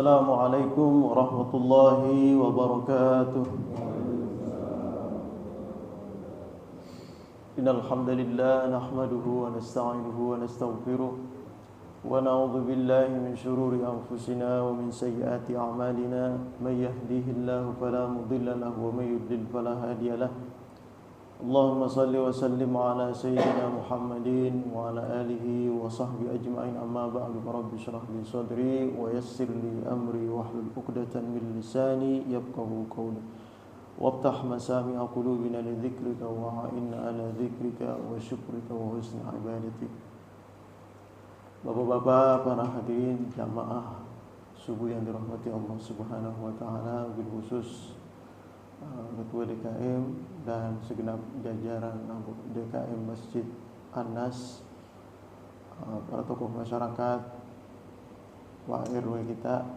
Assalamualaikum warahmatullahi wabarakatuh. Innal hamdalillah nahmaduhu wa nasta'inuhu wa nastaghfiruh wa na'udzu billahi min shururi anfusina wa min sayyiati a'malina may yahdihillahu fala mudilla lahu wa may yudlil fala hadiya lahu. Allahumma salli wa sallim ala sayyidina Muhammadin wa ala alihi wa sahbihi ajma'in, amma ba'du. Rabbi shrah li sadri wa yassir li amri wahlul 'uqdatan min lisani yafqahu qawli waftah masami'a qulubina li dzikrika wa a'inna ala dzikrika wa syukrika wa husni ibadatik. Bapak-bapak, para hadirin jamaah subuh yang dirahmati Allah Subhanahu wa taala, bil khusus Ketua DKM dan segenap jajaran DKM Masjid An-Nas, para tokoh masyarakat, Pak RW kita,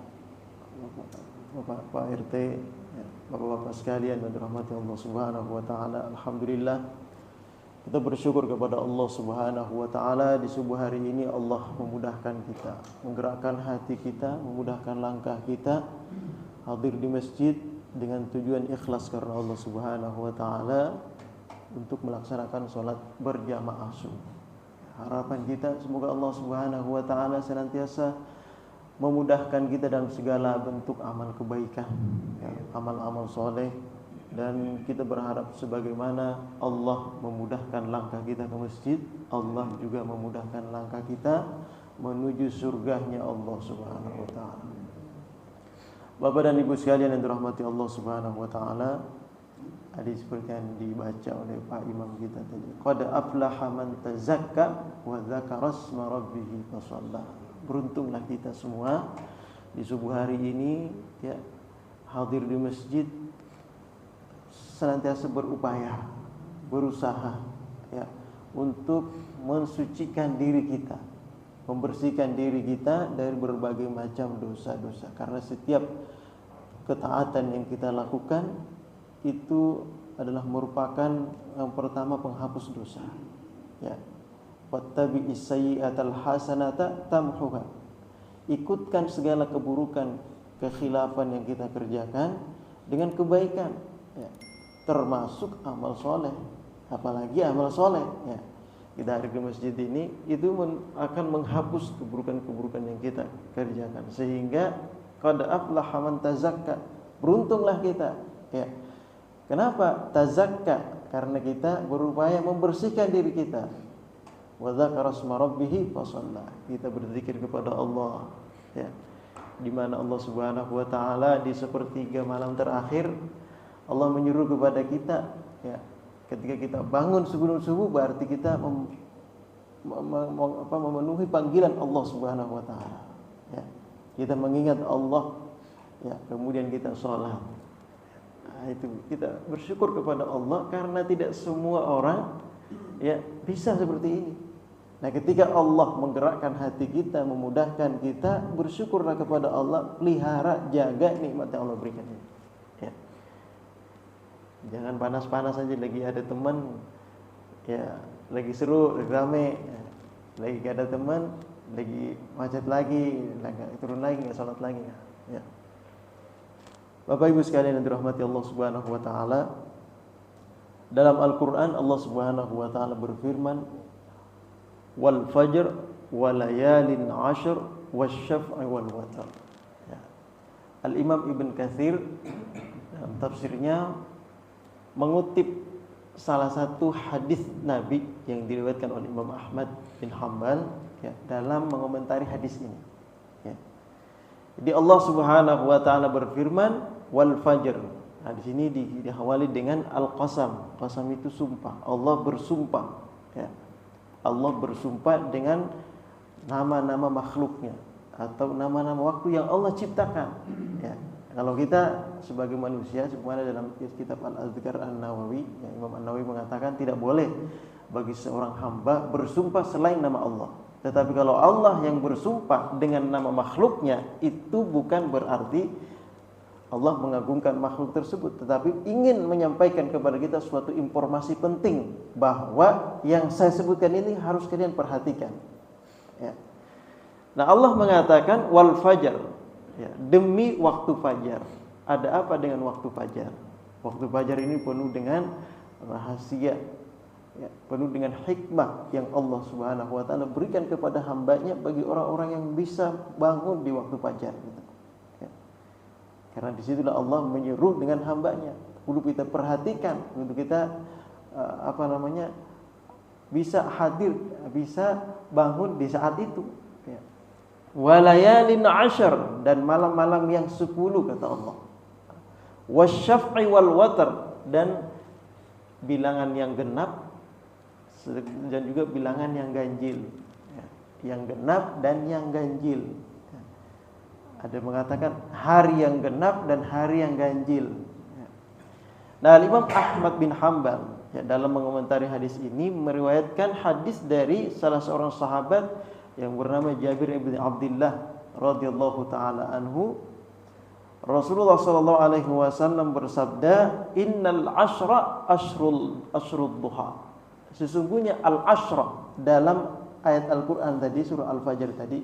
Pak RT, Bapak-bapak sekalian yang dirahmati Allah Subhanahu wa taala. Alhamdulillah, kita bersyukur kepada Allah Subhanahu wa taala, di subuh hari ini Allah memudahkan kita, menggerakkan hati kita, memudahkan langkah kita hadir di masjid dengan tujuan ikhlas karena Allah Subhanahu wa taala untuk melaksanakan salat berjamaah subuh. Harapan kita semoga Allah Subhanahu wa taala senantiasa memudahkan kita dalam segala bentuk amal kebaikan, amal-amal soleh, dan kita berharap sebagaimana Allah memudahkan langkah kita ke masjid, Allah juga memudahkan langkah kita menuju surganya Allah Subhanahu wa taala. Bapak dan Ibu sekalian yang dirahmati Allah Subhanahu wa taala, hadis seperti yang dibaca oleh Pak Imam kita tadi, qad aflaha man tazakka wa dzakara asma rabbih fasalla. Beruntunglah kita semua di subuh hari ini ya, hadir di masjid, senantiasa berupaya, berusaha ya untuk mensucikan diri kita, membersihkan diri kita dari berbagai macam dosa-dosa. Karena setiap ketaatan yang kita lakukan itu adalah merupakan yang pertama penghapus dosa. Ya. Wattabi'is sayyi'atal hasanata tamhuha. Ikutkan segala keburukan, kekhilafan yang kita kerjakan dengan kebaikan. Ya. Termasuk amal soleh, apalagi amal soleh. Ya. Kita hadir di masjid ini itu akan menghapus keburukan-keburukan yang kita kerjakan, sehingga qad aflaha man tazakka, beruntunglah kita ya. Kenapa tazakka? Karena kita berupaya membersihkan diri kita. Wa dzakara asma rabbih fasalla, kita berzikir kepada Allah ya, di mana Allah Subhanahu wa taala di sepertiga malam terakhir Allah menyuruh kepada kita ya, ketika kita bangun sebelum subuh berarti kita memenuhi panggilan Allah Subhanahu wa taala. Ya. Kita mengingat Allah ya, kemudian kita sholat. Nah, itu kita bersyukur kepada Allah karena tidak semua orang ya bisa seperti ini. Nah, ketika Allah menggerakkan hati kita, memudahkan kita, bersyukurlah kepada Allah, pelihara, jaga nikmat yang Allah berikan ini. Jangan panas-panas aja lagi ada teman ya, lagi seru, lagi rame, lagi gak ada teman, lagi macet lagi, turun lagi, nggak sholat lagi ya. Bapak Ibu sekalian yang dirahmati Allah Subhanahu wa taala, dalam Al-Qur'an Allah Subhanahu wa taala berfirman, wal fajr wa layalin 'ashr wasyaf'i wal watr. Ya. Al-Imam Ibn Katsir dalam tafsirnya mengutip salah satu hadis Nabi yang diriwayatkan oleh Imam Ahmad bin Hanbal ya, dalam mengomentari hadis ini ya. Jadi Allah Subhanahu wa taala berfirman wal fajr. Nah, di sini diawali dengan al-qasam. Qasam itu sumpah. Allah bersumpah ya. Allah bersumpah dengan nama-nama makhluknya atau nama-nama waktu yang Allah ciptakan ya. Kalau kita sebagai manusia, sebagaimana dalam kitab Al-Azkar An-Nawawi, ya, Imam An-Nawawi mengatakan tidak boleh bagi seorang hamba bersumpah selain nama Allah. Tetapi kalau Allah yang bersumpah dengan nama makhluknya, itu bukan berarti Allah mengagungkan makhluk tersebut, tetapi ingin menyampaikan kepada kita suatu informasi penting bahwa yang saya sebutkan ini harus kalian perhatikan. Ya. Nah, Allah mengatakan wal fajar. Ya, demi waktu fajar. Ada apa dengan waktu fajar? Waktu fajar ini penuh dengan rahasia, ya, penuh dengan hikmah yang Allah Subhanahu wa taala berikan kepada hambanya bagi orang-orang yang bisa bangun di waktu fajar gitu. Ya. Karena disitulah Allah menyeru dengan hambanya. Perlu kita perhatikan untuk kita bisa hadir, bisa bangun di saat itu. Ya. Walayalin ashar, dan malam-malam yang 10 kata Allah. Wasyaf'i wal watar, dan bilangan yang genap dan juga bilangan yang ganjil. Ya. Yang genap dan yang ganjil. Ya. Ada mengatakan hari yang genap dan hari yang ganjil. Ya. Nah, Imam Ahmad bin Hanbal, ya, dalam mengomentari hadis ini meriwayatkan hadis dari salah seorang sahabat yang bernama Jabir bin Abdullah radhiyallahu taala anhu. Rasulullah sallallahu alaihi wasallam bersabda, "Innal ashra ashrul duha." Sesungguhnya al-ashra dalam ayat Al-Qur'an tadi, surah Al-Fajr tadi,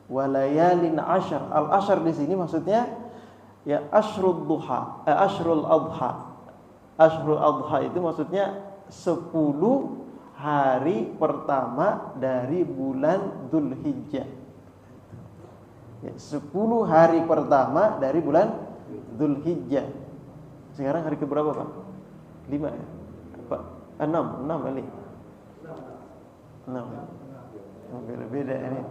walayalin ashar. Al-ashar di sini maksudnya ya ashrul duha, ashrul adha. Ashrul adha itu maksudnya 10 hari pertama dari bulan Dzulhijjah. Ya, 10 hari pertama dari bulan Dzulhijjah. Sekarang hari keberapa, Pak? 5 ya? Pak, 6 kali. 6. Beda ini.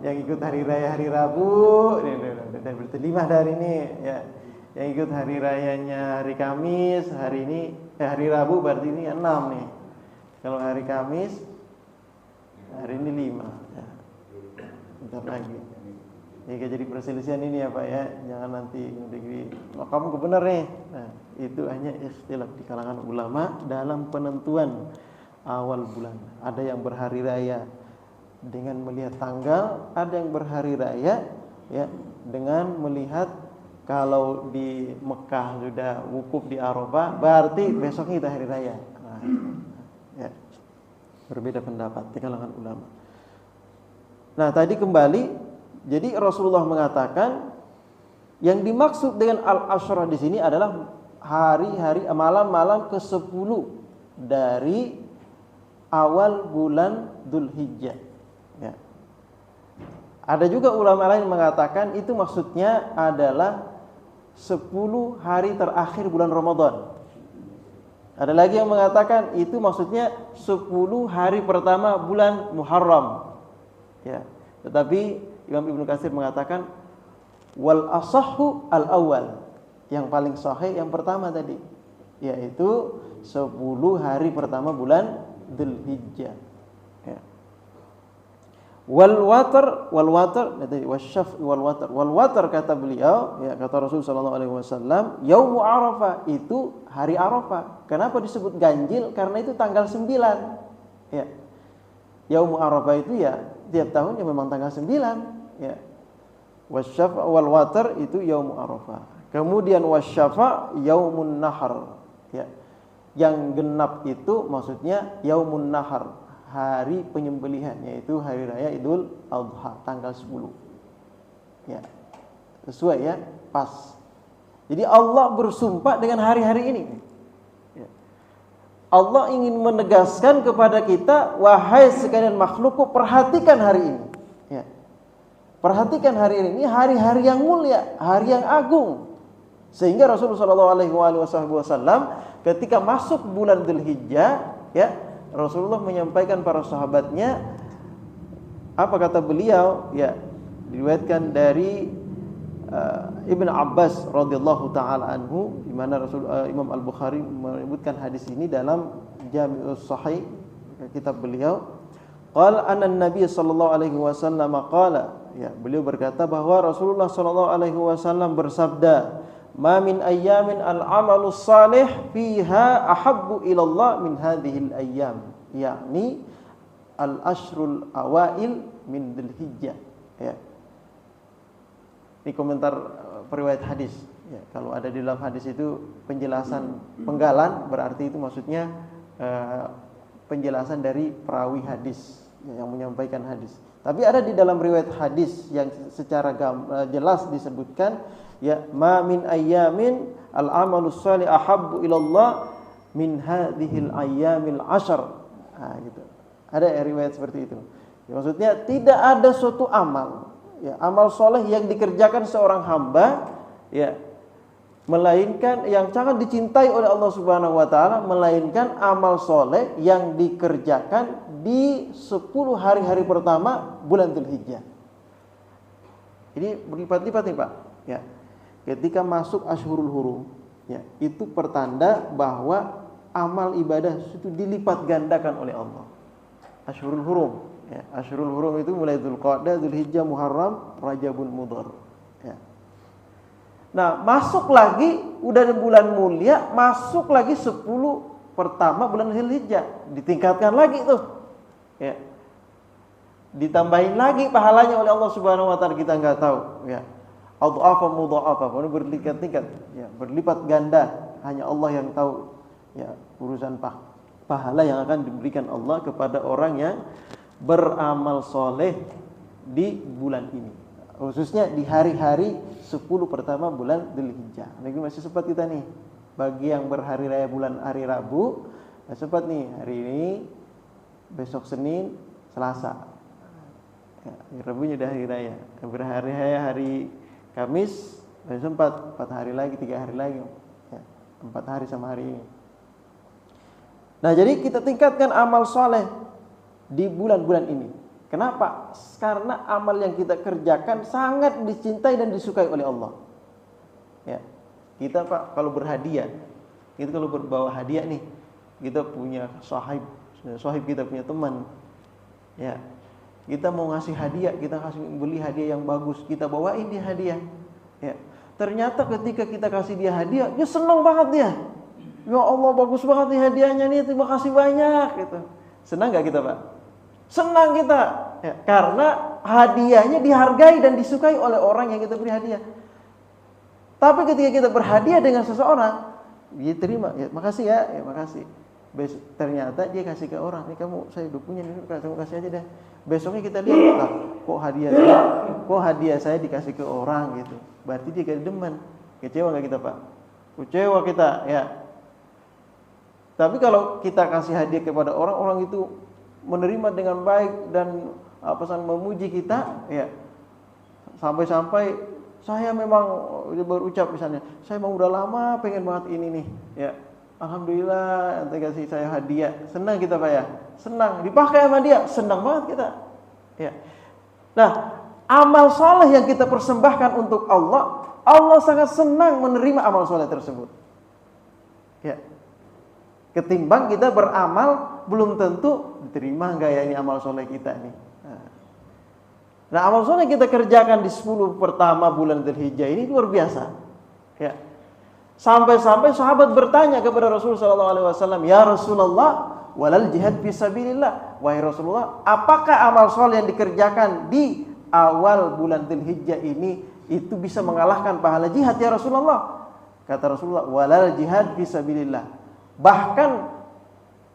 Yang ikut hari raya hari Rabu, ini berarti 5 dari ini ya. Yang ikut hari rayanya hari Kamis, hari ini hari Rabu berarti ini 6 nih. Kalau hari Kamis hari ini 5 ya. Bentar lagi. Ya, jadi perselisihan ini ya Pak ya. Jangan nanti kamu kebenar nih. Nah, itu hanya ikhtilaf di kalangan ulama dalam penentuan awal bulan. Ada yang berhari raya dengan melihat tanggal, ada yang berhari raya ya dengan melihat kalau di Mekah sudah wukuf di Arafah, berarti besoknya kita hari raya. Nah, ya. Berbeda pendapat di kalangan ulama. Nah, tadi kembali, jadi Rasulullah mengatakan yang dimaksud dengan al-ashrah di sini adalah hari-hari malam-malam ke-10 dari awal bulan Dzulhijjah. Ya. Ada juga ulama lain mengatakan itu maksudnya adalah 10 hari terakhir bulan Ramadan. Ada lagi yang mengatakan itu maksudnya 10 hari pertama bulan Muharram. Ya. Tetapi Imam Ibnu Katsir mengatakan wal asahhu al awal, yang paling sahih yang pertama tadi, yaitu 10 hari pertama bulan Dzulhijjah. Ya. Wal watar tadi wasyaf wal watar kata beliau, ya, kata Rasul sallallahu alaihi wasallam, yaumu Arafah, itu hari Arafah. Kenapa disebut ganjil? Karena itu tanggal 9. Ya. Yaumu Arafah itu ya tiap tahun ya memang tanggal 9 ya. Wasyafa wal watar itu yaumu Arafah. Kemudian wasyafa yaumun nahar ya. Yang genap itu maksudnya yaumun nahar, hari penyembelihan, yaitu hari raya Idul Adha tanggal 10. Ya. Sesuai ya, pas. Jadi Allah bersumpah dengan hari-hari ini. Allah ingin menegaskan kepada kita, wahai sekalian makhlukku, perhatikan hari ini. Ya. Perhatikan hari ini hari-hari yang mulia, hari yang agung. Sehingga Rasulullah SAW ketika masuk bulan Dzulhijjah, ya, Rasulullah menyampaikan para sahabatnya, apa kata beliau? Ya, diriwayatkan dari Ibn Abbas radhiyallahu taala anhu, di mana Imam Al-Bukhari menyebutkan hadis ini dalam Jami'us Sahih, kitab beliau. Qala anna Nabi sallallahu alaihi wasallam qala, ya, beliau berkata bahwa Rasulullah sallallahu alaihi wasallam bersabda, "Ma min ayyamin al-'amalu salih fiha ahabbu ila Allah min hadhil ayyam." Yakni al-ashrul awail min Dzulhijjah. Ya. Ini komentar periwayat hadis. Ya, kalau ada di dalam hadis itu penjelasan penggalan, berarti itu maksudnya penjelasan dari perawi hadis. yang menyampaikan hadis. Tapi ada di dalam riwayat hadis yang secara jelas disebutkan, ya, ma min ayyamin al-amalus salih ahabbu ilallah min hadhil ayyamil ashar. Nah, gitu. Ada riwayat seperti itu. Ya, maksudnya tidak ada suatu amal, ya, amal soleh yang dikerjakan seorang hamba, ya, melainkan yang sangat dicintai oleh Allah Subhanahu wa taala, melainkan amal soleh yang dikerjakan di 10 hari-hari pertama bulan Dzulhijjah. Ini berlipat-lipat nih Pak, ya. Ketika masuk Ashhurul Hurum, ya, itu pertanda bahwa amal ibadah itu dilipat gandakan oleh Allah. Ashhurul Hurum, ya. Ashhurul Hurum itu mulai Dzulqa'dah, Dzulhijjah, Muharram, Rajabun Mudhar, ya. Nah, masuk lagi udah bulan mulia, masuk lagi 10 pertama bulan Dzulhijjah, ditingkatkan lagi tuh. Ya. Ditambahin lagi pahalanya oleh Allah Subhanahu wa taala, kita enggak tahu, ya. Adhafa mudha'afa, berlipat-lipat, ya, berlipat ganda, hanya Allah yang tahu, ya, urusan pahala yang akan diberikan Allah kepada orang yang beramal soleh di bulan ini. Khususnya di hari-hari 10 pertama bulan Dzulhijjah. Lagi masih sempat kita nih. Bagi yang berhari raya bulan hari Rabu, masih sempat nih hari ini, besok Senin, Selasa. Ya, Rabunya udah hari raya. Berhari raya hari Kamis, masih sempat 4 hari lagi, 3 hari lagi. Ya, 4 hari sama hari ini. Nah, jadi kita tingkatkan amal soleh di bulan-bulan ini. Kenapa? Karena amal yang kita kerjakan sangat dicintai dan disukai oleh Allah. Ya. Kita Pak kalau berhadiah, kita kalau berbawa hadiah nih, kita punya sahib kita punya teman. Ya. Kita mau ngasih hadiah, kita beli hadiah yang bagus, kita bawain dia hadiah. Ya. Ternyata ketika kita kasih dia hadiah, dia senang banget dia. Ya Allah, bagus banget nih hadiahnya nih, terima kasih banyak gitu. Senang enggak kita, Pak? Senang kita, ya, karena hadiahnya dihargai dan disukai oleh orang yang kita beri hadiah. Tapi ketika kita berhadiah dengan seseorang, dia terima, ya makasih ya makasih. Ternyata dia kasih ke orang, ini kamu saya udah punya ini, kamu kasih aja deh. Besoknya kita lihat, kok hadiah saya dikasih ke orang gitu. Berarti dia kayak demen. Kecewa nggak kita Pak? Kecewa kita, ya. Tapi kalau kita kasih hadiah kepada orang itu menerima dengan baik dan memuji kita, ya, sampai-sampai saya memang berucap misalnya, saya memang udah lama pengen banget ini nih, ya, alhamdulillah ente kasih saya hadiah, senang kita Pak ya, senang dipakai sama dia, senang banget kita, ya. Nah, amal soleh yang kita persembahkan untuk Allah, Allah sangat senang menerima amal soleh tersebut, ya. Ketimbang kita beramal belum tentu diterima enggak ya ini amal soleh kita nih. Nah, amal soleh kita kerjakan di 10 pertama bulan Dzulhijjah ini luar biasa. Ya. Sampai-sampai sahabat bertanya kepada Rasulullah SAW, ya Rasulullah, walal jihad fisabilillah. Wahai Rasulullah, apakah amal soleh yang dikerjakan di awal bulan Dzulhijjah ini itu bisa mengalahkan pahala jihad ya Rasulullah? Kata Rasulullah, walal jihad fisabilillah. Bahkan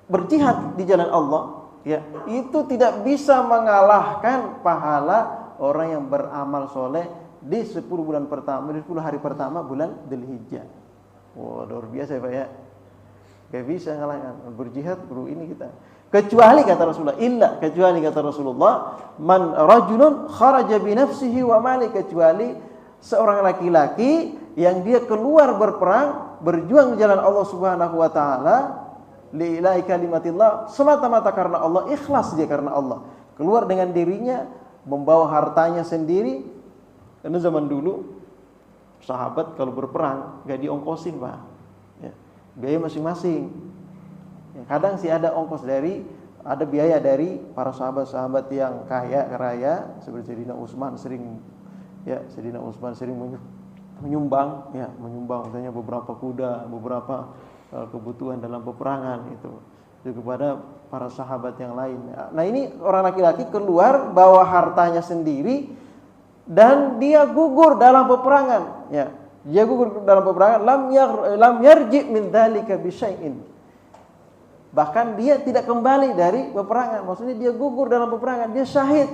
berjihad di jalan Allah, ya, itu tidak bisa mengalahkan pahala orang yang beramal soleh di 10 bulan pertama, di 10 hari pertama bulan Dzulhijjah. Wah, luar biasa ya Pak ya. Gak bisa mengalahkan berjihad ini kita. Kecuali kata Rasulullah, man rajulun kharaja bi nafsihi wa mali, kecuali seorang laki-laki yang dia keluar berperang, berjuang di jalan Allah Subhanahu wa taala, lillahi kalimatillah, semata-mata karena Allah, ikhlas dia karena Allah. Keluar dengan dirinya, membawa hartanya sendiri. Karena zaman dulu sahabat kalau berperang enggak diongkosin, Pak. Ya, biaya masing-masing. Ya, kadang sih ada biaya dari para sahabat-sahabat yang kaya raya seperti Sayyidina Utsman sering menyumbang misalnya beberapa kuda, beberapa kebutuhan dalam peperangan itu kepada para sahabat yang lain. Nah, ini orang laki-laki keluar bawa hartanya sendiri dan dia gugur dalam peperangan, ya. Lam yarji min dzalika bi syai'in. Bahkan dia tidak kembali dari peperangan. Maksudnya dia gugur dalam peperangan, dia syahid.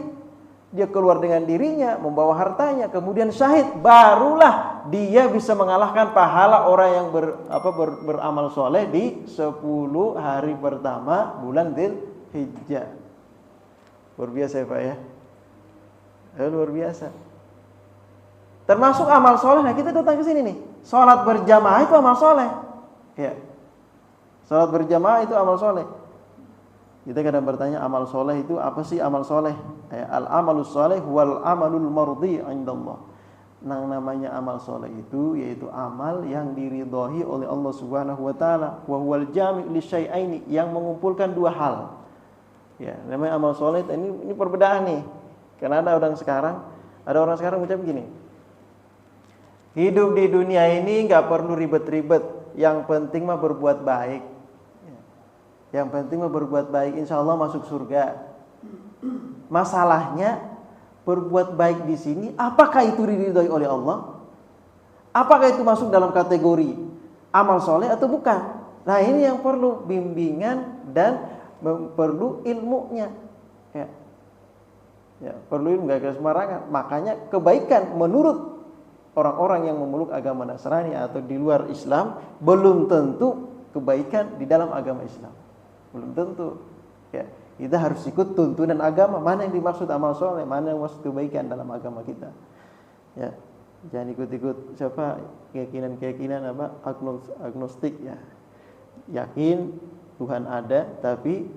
Dia keluar dengan dirinya, membawa hartanya, kemudian syahid. Barulah dia bisa mengalahkan pahala orang yang beramal soleh di 10 hari pertama bulan Dzulhijjah. Luar biasa ya Pak ya. Luar biasa. Termasuk amal soleh. Nah kita datang ke sini nih. Sholat berjamaah itu amal soleh. Ya. Sholat berjamaah itu amal soleh. Kita kadang bertanya amal soleh itu apa sih amal soleh? Al-amalus soleh wal amalul mardi indallah. Yang namanya amal soleh itu yaitu amal yang diridhoi oleh Allah Subhanahu wa taala, wa huwal jami' li syai'aini, yang mengumpulkan dua hal. Ya, namanya amal soleh ini perbedaan nih. Karena ada orang sekarang ucap begini. Hidup di dunia ini enggak perlu ribet-ribet, yang penting mah berbuat baik. Yang penting berbuat baik, insya Allah masuk surga. Masalahnya berbuat baik di sini, apakah itu diridhoi oleh Allah? Apakah itu masuk dalam kategori amal soleh atau bukan? Nah ini yang perlu bimbingan dan perlu ilmunya. Ya, perlu ilmu, gak sembarangan. Makanya kebaikan menurut orang-orang yang memeluk agama Nasrani atau di luar Islam belum tentu kebaikan di dalam agama Islam. Belum tentu. Ya, kita harus ikut tuntunan agama. Mana yang dimaksud amal soleh, mana yang maksud kebaikan dalam agama kita. Ya, jangan ikut-ikut siapa keyakinan agnostik ya. Yakin Tuhan ada, tapi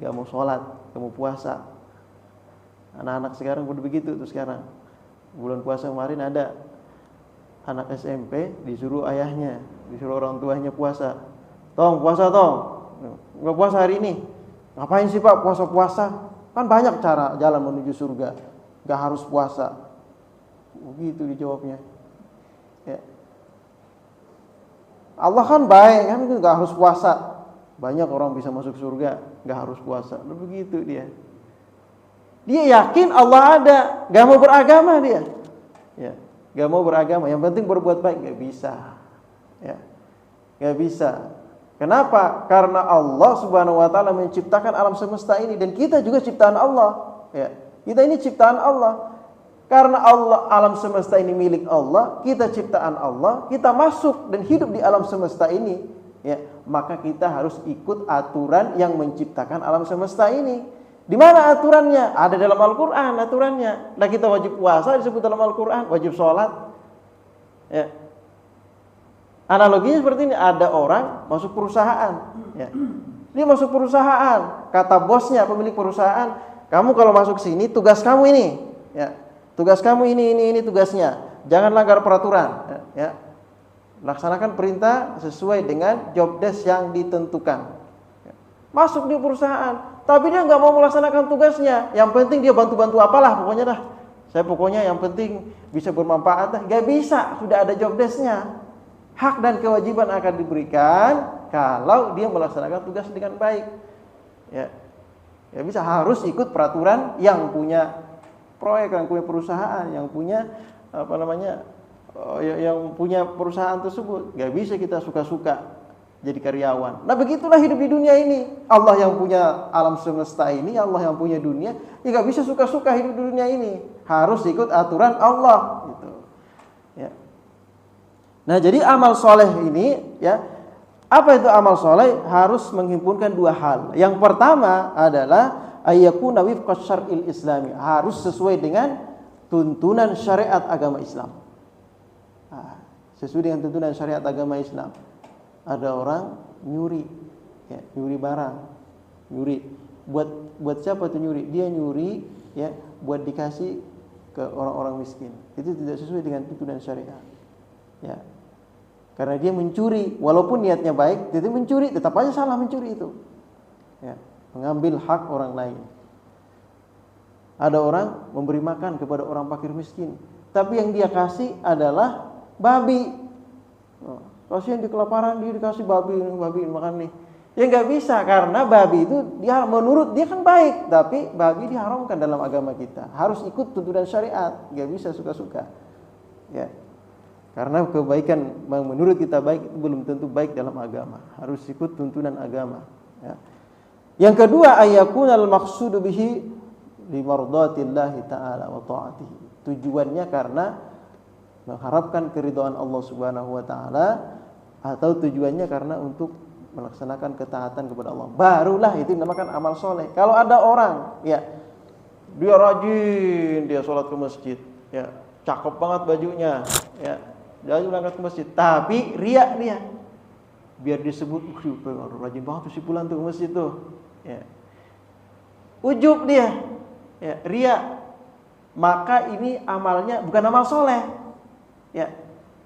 gak mau sholat, gak mau puasa. Anak-anak sekarang udah begitu tuh sekarang. Bulan puasa kemarin ada anak SMP disuruh ayahnya, disuruh orang tuanya puasa. Tong puasa tong. Nggak puasa hari ini. Ngapain sih Pak puasa-puasa? Kan banyak cara jalan menuju surga. Nggak harus puasa. Begitu dijawabnya. Ya. Allah kan baik, kan nggak harus puasa. Banyak orang bisa masuk surga, nggak harus puasa. Begitu dia. Dia yakin Allah ada, nggak mau beragama dia. Ya, nggak mau beragama. Yang penting berbuat baik, nggak bisa. Ya, nggak bisa. Kenapa? Karena Allah Subhanahu wa taala menciptakan alam semesta ini dan kita juga ciptaan Allah. Ya, kita ini ciptaan Allah. Karena Allah alam semesta ini milik Allah, kita ciptaan Allah, kita masuk dan hidup di alam semesta ini, ya, maka kita harus ikut aturan yang menciptakan alam semesta ini. Di mana aturannya? Ada dalam Al-Qur'an aturannya. Nah, kita wajib puasa disebut dalam Al-Qur'an, wajib sholat. Ya. Analoginya seperti ini, ada orang masuk perusahaan, ya. Dia masuk perusahaan, kata bosnya, pemilik perusahaan, kamu kalau masuk sini tugas kamu ini, ya. Tugas kamu ini tugasnya. Jangan langgar peraturan, ya. Laksanakan perintah sesuai dengan job desk yang ditentukan. Masuk di perusahaan, tapi dia nggak mau melaksanakan tugasnya. Yang penting dia bantu-bantu apalah, pokoknya dah. Saya pokoknya yang penting bisa bermanfaat dah. Gak bisa, sudah ada job desk-nya. Hak dan kewajiban akan diberikan kalau dia melaksanakan tugas dengan baik. Ya, ya bisa, harus ikut peraturan yang punya proyek, yang punya perusahaan, yang punya yang punya perusahaan tersebut. Gak bisa kita suka-suka jadi karyawan. Nah begitulah hidup di dunia ini. Allah yang punya alam semesta ini, Allah yang punya dunia, ya gak bisa suka-suka hidup di dunia ini. Harus ikut aturan Allah. Gitu. Ya. Nah jadi amal soleh ini, ya, apa itu amal soleh? Harus menghimpunkan dua hal. Yang pertama adalah ayyakuna wifqa syar'il islami, harus sesuai dengan tuntunan syariat agama Islam. Sesuai dengan tuntunan syariat agama Islam. Ada orang nyuri, ya, nyuri barang, nyuri. Buat siapa tuh nyuri? Dia nyuri, ya, buat dikasih ke orang-orang miskin. Itu tidak sesuai dengan tuntunan syariat. Ya. Karena dia mencuri, walaupun niatnya baik, dia mencuri, tetap aja salah mencuri itu. Ya, mengambil hak orang lain. Ada orang memberi makan kepada orang fakir miskin, tapi yang dia kasih adalah babi. Kasihan di kelaparan, dia dikasih babi makan nih. Ya nggak bisa, karena babi itu dia menurut dia kan baik, tapi babi diharamkan dalam agama kita. Harus ikut tuntunan syariat, nggak bisa suka-suka. Ya. Karena kebaikan menurut kita baik itu belum tentu baik dalam agama. Harus ikut tuntunan agama. Ya. Yang kedua, ayakunal maqsudu bihi limardatillahi ta'ala wa ta'atihi. Tujuannya karena mengharapkan keridhaan Allah Subhanahu wa taala, atau tujuannya karena untuk melaksanakan ketaatan kepada Allah. Barulah itu dinamakan amal soleh. Kalau ada orang, ya, dia rajin, dia sholat ke masjid, ya, cakep banget bajunya, ya, dia berangkat ke masjid, tapi riak dia, biar disebut, rajin banget tuh si fulan tuh ke masjid tuh, ya, ujub dia, ya, riak, maka ini amalnya bukan amal soleh, ya,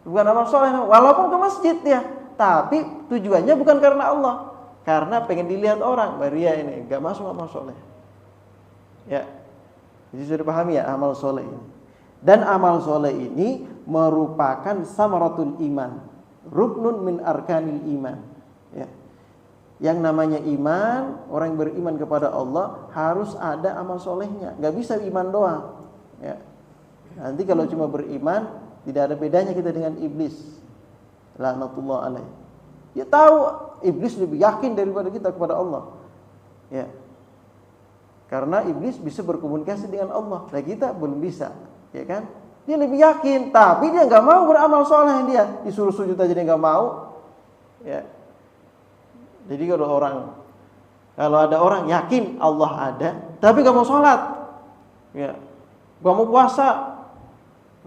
bukan amal soleh, walaupun ke masjid dia, tapi tujuannya bukan karena Allah, karena pengen dilihat orang, riak ini, gak masuk amal soleh, ya. Jadi sudah pahami ya amal soleh ini. Dan amal soleh ini merupakan samaratul iman, ruknun min arkanil iman. Ya. Yang namanya iman, orang yang beriman kepada Allah harus ada amal solehnya. Gak bisa iman doang. Ya. Nanti kalau cuma beriman, tidak ada bedanya kita dengan iblis. Laknatullah alaih. Ya tahu iblis lebih yakin daripada kita kepada Allah. Ya. Karena iblis bisa berkomunikasi dengan Allah, nah kita belum bisa, ya kan? Dia lebih yakin, tapi dia nggak mau beramal soleh, dia disuruh sujud aja dia nggak mau, ya. Jadi kalau ada orang yakin Allah ada, tapi nggak mau sholat, ya, nggak mau puasa,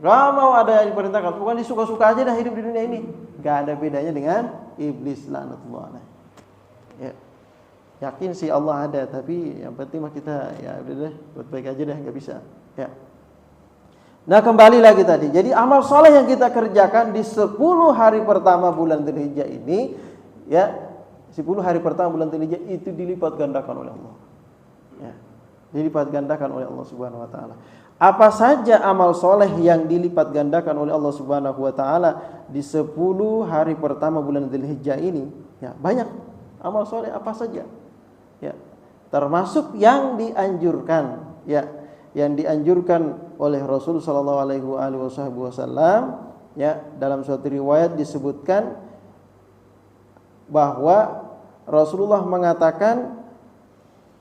nggak mau ada yang diperintahkan, bukan disuka-suka aja dah hidup di dunia ini, nggak ada bedanya dengan iblis laknatullah, ya. Yakin sih Allah ada, tapi yang penting mah kita ya udah deh buat baik aja dah, nggak bisa. Ya. Nah kembali lagi tadi. Jadi amal soleh yang kita kerjakan di 10 hari pertama bulan Dzulhijjah ini, ya 10 hari pertama bulan Dzulhijjah itu dilipat gandakan oleh Allah. Ya, dilipat gandakan oleh Allah Subhanahu Wa Taala. Apa saja amal soleh yang dilipat gandakan oleh Allah Subhanahu Wa Taala di 10 hari pertama bulan Dzulhijjah ini? Ya banyak amal soleh apa saja. Ya, termasuk yang dianjurkan, ya, yang dianjurkan oleh Rasul sallallahu alaihi wasallam, ya, dalam suatu riwayat disebutkan bahwa Rasulullah mengatakan,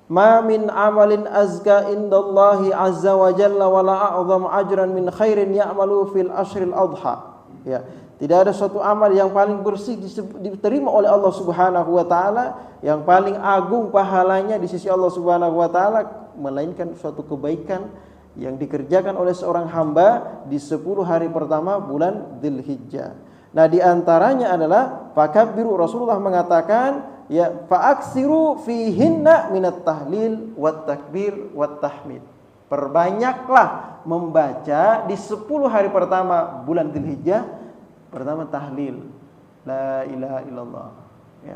"Ma min amalin azka indallahi azza wa jalla wa la a'zam ajran min khairin ya'malu fil ashril adha." Ya, tidak ada suatu amal yang paling bersih diterima oleh Allah Subhanahu wa taala, yang paling agung pahalanya di sisi Allah Subhanahu wa taala, melainkan suatu kebaikan yang dikerjakan oleh seorang hamba di 10 hari pertama bulan Dzulhijjah. Nah, di antaranya adalah fakabbiru, Rasulullah mengatakan, ya, fa'aksiru fihinna minat tahlil wat takbir wat tahmid. Perbanyaklah membaca di 10 hari pertama bulan Dzulhijjah. Pertama tahlil, la ilaha illallah, ya.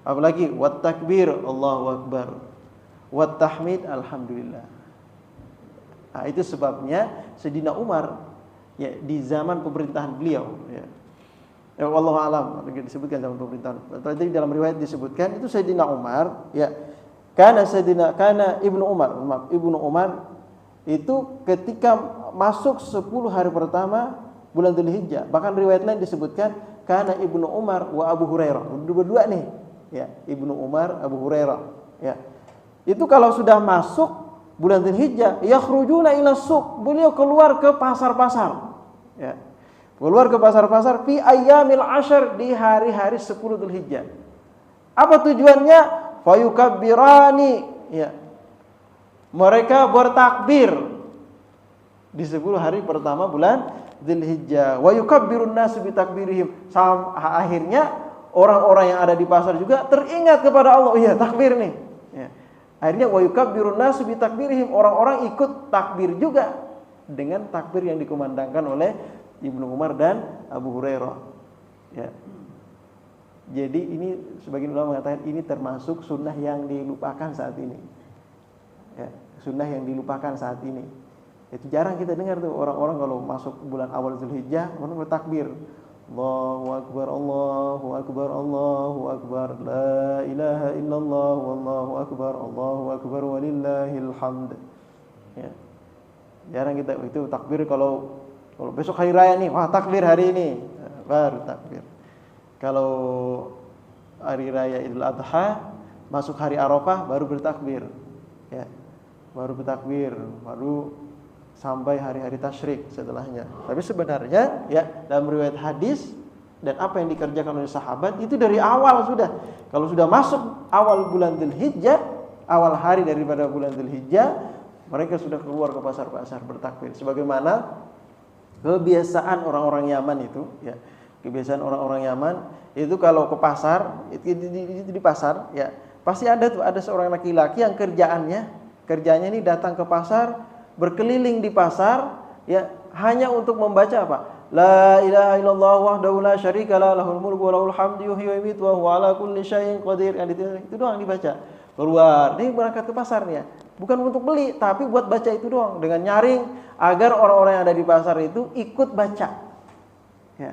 Apalagi wat takbir, Allahu akbar, wat tahmid, alhamdulillah. Nah, itu sebabnya Sayyidina Umar, ya, di zaman pemerintahan beliau, ya, wallahu alam disebutkan zaman pemerintahan. Tadi dalam riwayat disebutkan itu Sayyidina Umar, ya, karena Ibnu Umar itu ketika masuk 10 hari pertama bulan Dzulhijjah, bahkan riwayat lain disebutkan karena Ibnu Umar wa Abu Hurairah, berdua nih, ya, Ibnu Umar, Abu Hurairah, ya. Itu kalau sudah masuk bulan Dzulhijjah, yakhrujuna ila suq, beliau keluar ke pasar-pasar, ya. Keluar ke pasar-pasar fi ayyamil ashr, di hari-hari 10 Dzulhijjah. Apa tujuannya? Fayukabbirani, ya. Mereka bertakbir di 10 hari pertama bulan Dzulhijjah. Wa yukabbirun nasu bi takbirihim. Akhirnya orang-orang yang ada di pasar juga teringat kepada Allah. Iya, takbir nih. Ya. Akhirnya wa yukabbirun nasu bi takbirihim. Orang-orang ikut takbir juga dengan takbir yang dikumandangkan oleh Ibnu Umar dan Abu Hurairah. Ya. Jadi ini sebagian ulama mengatakan ini termasuk sunnah yang dilupakan saat ini. Ya, sunnah yang dilupakan saat ini. Itu jarang kita dengar tuh orang-orang kalau masuk bulan awal Dzulhijjah orang bertakbir. Allahu akbar, Allahu akbar, Allahu akbar, la ilaha illallah, wallahu akbar walillahil hamd. Ya. Jarang kita itu takbir kalau besok hari raya nih, wah takbir hari ini, baru takbir. Kalau hari raya Idul Adha masuk hari Arafah baru bertakbir. Ya. Baru bertakbir, baru sampai hari-hari tasyrik setelahnya. Tapi sebenarnya ya dalam riwayat hadis dan apa yang dikerjakan oleh sahabat itu dari awal sudah. Kalau sudah masuk awal bulan Dzulhijjah, awal hari daripada bulan Dzulhijjah, mereka sudah keluar ke pasar-pasar bertakbir. Sebagaimana kebiasaan orang-orang Yaman itu, ya. Kebiasaan orang-orang Yaman itu kalau ke pasar, itu di pasar, ya, pasti ada seorang laki-laki yang kerjanya ini datang ke pasar, berkeliling di pasar, ya, hanya untuk membaca apa? La ilaha illallah wahdahu la syarikalah lahul mulku wa lahul hamdu yuhyi wa yumiitu wa huwa ala kulli syai'in qadir. Itu doang dibaca. Keluar, dia berangkat ke pasarnya. Bukan untuk beli, tapi buat baca itu doang dengan nyaring agar orang-orang yang ada di pasar itu ikut baca. Ya.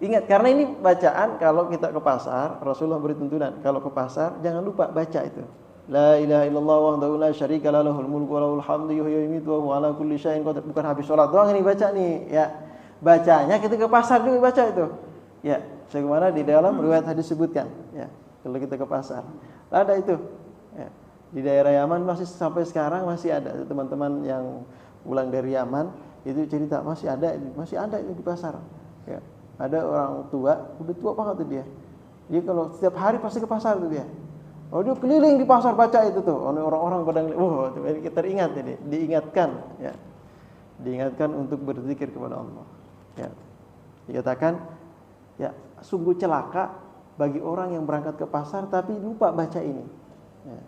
Ingat, karena ini bacaan kalau kita ke pasar, Rasulullah beri tuntunan, kalau ke pasar jangan lupa baca itu. La ilaha illallah wahdahu la syarikalah lahul mulku wa lahul hamdu yuhyi wa yumiitu wa huwa ala kulli syai'in qadir. Bukan habis sholat doang ini baca nih, ya. Bacanya kita ke pasar juga baca itu. Ya, sebagaimana di dalam riwayat hadis sebutkan, ya. Kalau kita ke pasar, ada itu. Ya. Di daerah Yaman masih sampai sekarang masih ada teman-teman yang pulang dari Yaman itu cerita masih ada itu di pasar. Ya. Ada orang tua, udah tua banget tuh dia. Dia kalau setiap hari pasti ke pasar tuh dia. Oh, dia keliling di pasar baca itu tuh. Orang-orang pada kita teringat ini, diingatkan, ya. Diingatkan untuk berzikir kepada Allah. Ya. Dikatakan, ya, sungguh celaka bagi orang yang berangkat ke pasar tapi lupa baca ini. Ya.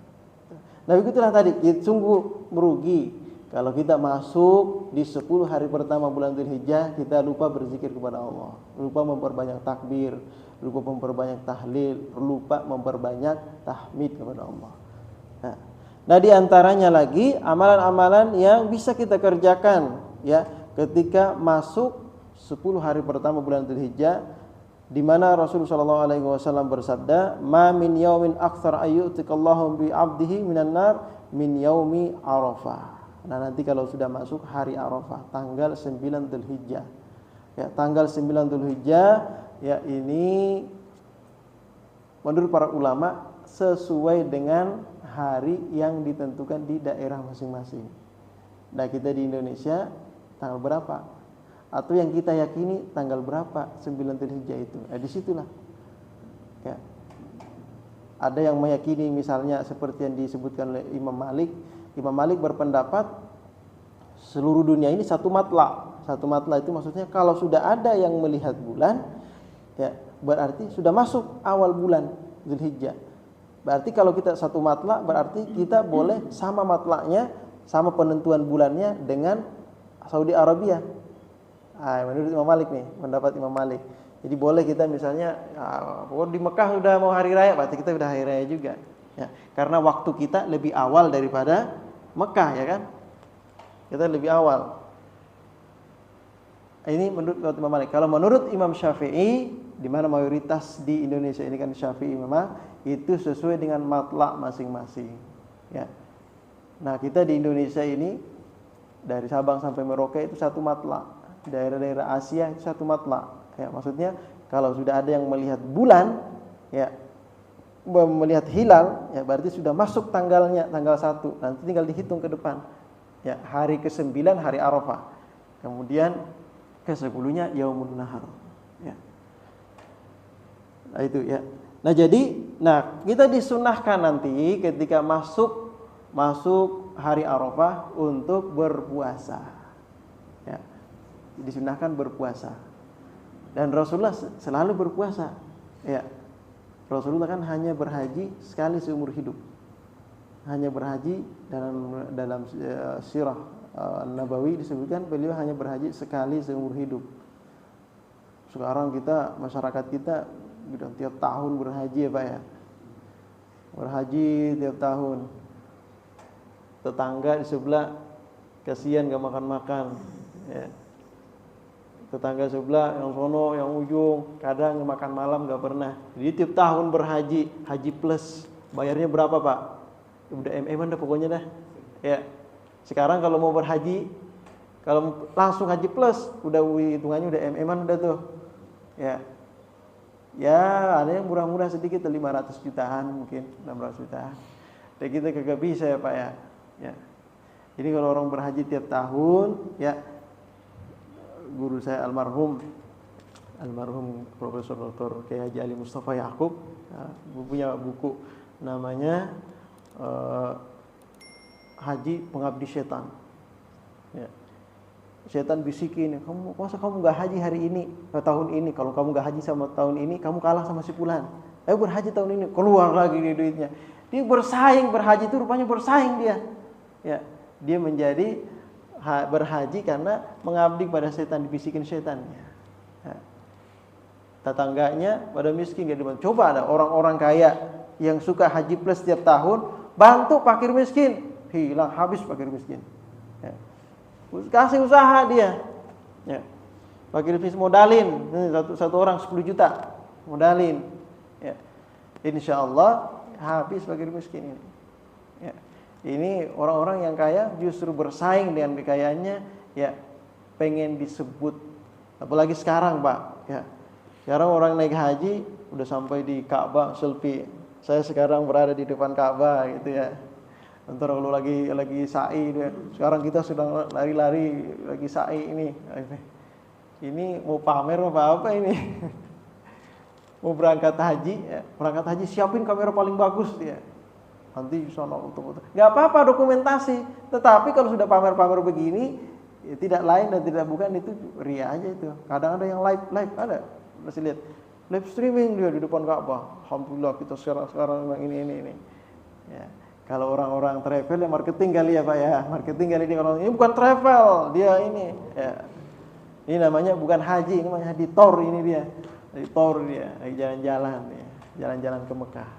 Nah, begitulah tadi, sungguh merugi kalau kita masuk di 10 hari pertama bulan Dzulhijjah kita lupa berzikir kepada Allah, lupa memperbanyak takbir, lupa memperbanyak tahlil, lupa memperbanyak tahmid kepada Allah. Nah, di antaranya lagi amalan-amalan yang bisa kita kerjakan, ya, ketika masuk 10 hari pertama bulan Dzulhijjah, di mana Rasulullah SAW bersabda, "Ma min yaumin aktsar ayyutikallahu bi 'abdihi minan nar min yaumi Arafah." Nah, nanti kalau sudah masuk hari Arafah, tanggal 9 Dzulhijjah. Ya, tanggal 9 Dzulhijjah, ya, ini menurut para ulama sesuai dengan hari yang ditentukan di daerah masing-masing. Nah, kita di Indonesia tanggal berapa? Atau yang kita yakini tanggal berapa 9 Dzulhijjah itu. Nah, disitulah. Ya. Ada yang meyakini misalnya seperti yang disebutkan oleh Imam Malik. Imam Malik berpendapat seluruh dunia ini satu matla. Satu matla itu maksudnya kalau sudah ada yang melihat bulan, ya, berarti sudah masuk awal bulan Dzulhijjah. Berarti kalau kita satu matla, berarti kita boleh sama matlanya, sama penentuan bulannya dengan Saudi Arabia. Menurut Imam Malik nih, pendapat Imam Malik. Jadi boleh kita misalnya, di Mekah sudah mau hari raya, berarti kita sudah hari raya juga. Ya, karena waktu kita lebih awal daripada Mekah, ya kan? Kita lebih awal. Ini menurut Imam Malik. Kalau menurut Imam Syafi'i, di mana mayoritas di Indonesia ini kan Syafi'i memang, itu sesuai dengan matla masing-masing. Ya. Nah, kita di Indonesia ini dari Sabang sampai Merauke itu satu matla. Daerah-daerah Asia itu satu matla. Ya, maksudnya kalau sudah ada yang melihat bulan, ya, melihat hilal, ya, berarti sudah masuk tanggalnya, tanggal 1. Nanti tinggal dihitung ke depan. Ya, hari ke-9 hari Arafah. Kemudian ke-10-nya Yaumun Nahar. Ya. Nah, itu, ya. Nah, jadi, kita disunahkan nanti ketika masuk hari Arafah untuk berpuasa. Ya. Disunahkan berpuasa. Dan Rasulullah selalu berpuasa. Ya. Rasulullah kan hanya berhaji sekali seumur hidup. Hanya berhaji dalam sirah Nabawi disebutkan beliau hanya berhaji sekali seumur hidup. Sekarang masyarakat kita udah tiap tahun berhaji, ya Pak, ya. Berhaji tiap tahun. Tetangga di sebelah kasihan gak makan-makan, ya. Tetangga sebelah yang sono, yang ujung, kadang makan malam gak pernah. Jadi tiap tahun berhaji, haji plus. Bayarnya berapa, Pak? Udah MM-an dah pokoknya dah. Ya. Sekarang kalau mau berhaji, kalau langsung haji plus, udah hitungannya udah MM-an udah tuh. Ya. Ya, ada yang murah-murah sedikit 500 jutaan mungkin, 600 jutaan. Dan kita kagak bisa ya Pak ya. Ya. Jadi kalau orang berhaji tiap tahun, ya guru saya almarhum Profesor Dr. Kiai Haji Ali Mustafa Yaqub, ya, punya buku namanya Haji Pengabdi Setan. Ya. Setan bisikin, masa kamu gak haji hari ini, tahun ini? Kalau kamu gak haji sama tahun ini, kamu kalah sama si fulan. Ayo berhaji tahun ini, keluar lagi nih duitnya. Dia bersaing, berhaji itu rupanya bersaing dia. Ya, dia menjadi berhaji karena mengabdi pada setan, dibisikin setan. Ya. Tetangganya pada miskin gak dibantu. Coba ada orang-orang kaya yang suka haji plus setiap tahun, bantu fakir miskin, hilang habis fakir miskin. Ya. Kasih usaha dia, ya. Fakir miskin modalin, satu orang 10 juta modalin, ya. Insya Allah habis fakir miskin ini. Ya. Ini orang-orang yang kaya justru bersaing dengan kekayaannya, ya, pengen disebut. Apalagi sekarang Pak, ya. Sekarang orang naik haji udah sampai di Ka'bah selfie. Saya sekarang berada di depan Ka'bah gitu ya. Ntar kalau lagi sa'i dia. Sekarang kita sedang lari-lari lagi sa'i ini. Ini mau pamer apa ini? Mau berangkat haji, ya. Berangkat haji siapin kamera paling bagus dia. Nanti sono foto-foto. Enggak apa-apa dokumentasi, tetapi kalau sudah pamer-pamer begini, ya tidak lain dan tidak bukan itu ria aja itu. Kadang ada yang live ada. Masih lihat live streaming dia di depan Ka'bah. Alhamdulillah kita sekarang ini. Ya. Kalau orang-orang travel ya marketing kali ya Pak ya. Marketing kali ini kalau ini bukan travel, dia ini ya. Ini namanya bukan haji, ini namanya haji tor ini dia. Haji tor dia, lagi jalan-jalan ya. Jalan-jalan ke Mekah.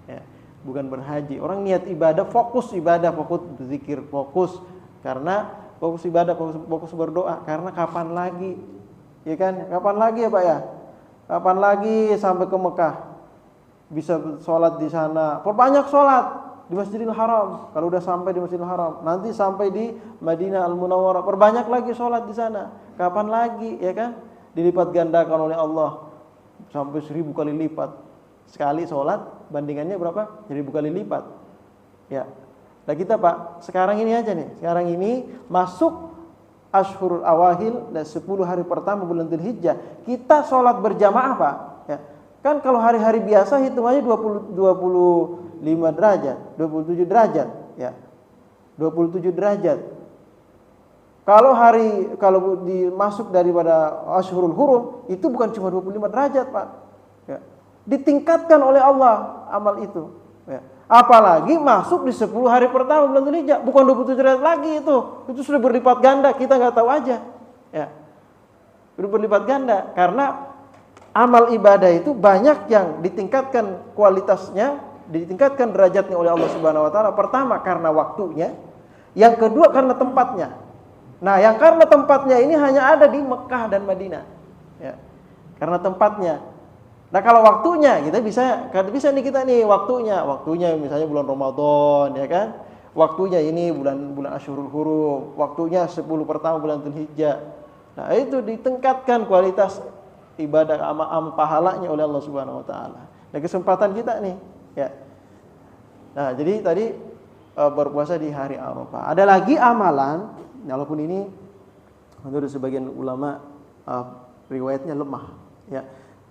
Ya. Bukan berhaji. Orang niat ibadah, fokus berzikir, fokus karena fokus ibadah, fokus berdoa karena kapan lagi? Ya kan? Kapan lagi ya Pak ya? Kapan lagi sampai ke Mekah? Bisa sholat di sana. Perbanyak sholat di Masjidil Haram. Kalau udah sampai di Masjidil Haram, nanti sampai di Madinah Al-Munawwarah, perbanyak lagi sholat di sana. Kapan lagi, ya kan? Dilipat gandakan oleh Allah sampai 1000 kali lipat. Sekali sholat bandingannya berapa? 1000 kali lipat. Ya. Nah kita Pak, sekarang ini aja nih. Sekarang ini masuk Ashhurul Awahil dan 10 hari pertama bulan Dzulhijjah. Kita sholat berjamaah Pak. Ya. Kan kalau hari-hari biasa hitungannya 25 derajat, 27 derajat, ya. 27 derajat. Kalau dimasuk daripada Ashhurul Hurum itu bukan cuma 25 derajat, Pak. Ya. Ditingkatkan oleh Allah amal itu, ya. Apalagi masuk di 10 hari pertama bulan Dzulhijjah, bukan 27 derajat lagi itu. Itu sudah berlipat ganda, kita enggak tahu aja. Ya. Berlipat ganda karena amal ibadah itu banyak yang ditingkatkan kualitasnya, ditingkatkan derajatnya oleh Allah Subhanahu wa taala. Pertama karena waktunya, yang kedua karena tempatnya. Nah, yang karena tempatnya ini hanya ada di Mekah dan Madinah. Ya. Karena tempatnya. Nah, kalau waktunya kita bisa nih kita nih waktunya misalnya bulan Ramadan, ya kan? Waktunya ini bulan Ashhurul Hurum, waktunya 10 pertama bulan Dzulhijjah. Nah, itu ditingkatkan kualitas ibadah amal pahalanya oleh Allah Subhanahu wa taala. Nah, kesempatan kita nih, ya. Nah, jadi tadi berpuasa di hari Arafah. Ada lagi amalan, walaupun ini menurut sebagian ulama riwayatnya lemah, ya.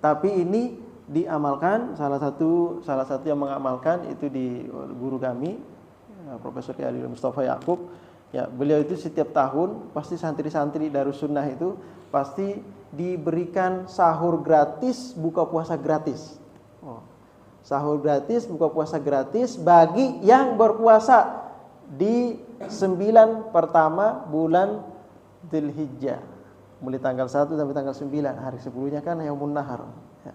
Tapi ini diamalkan, salah satu yang mengamalkan itu di guru kami, Profesor Kiai Mustafa Yaqub. Ya, beliau itu setiap tahun pasti santri-santri Darussunnah itu pasti diberikan sahur gratis, buka puasa gratis. Sahur gratis, buka puasa gratis bagi yang berpuasa di 9 pertama bulan Dzulhijjah. Mulai tanggal 1 sampai tanggal 9. Hari sebelumnya kan Yaumun Nahar. Ya.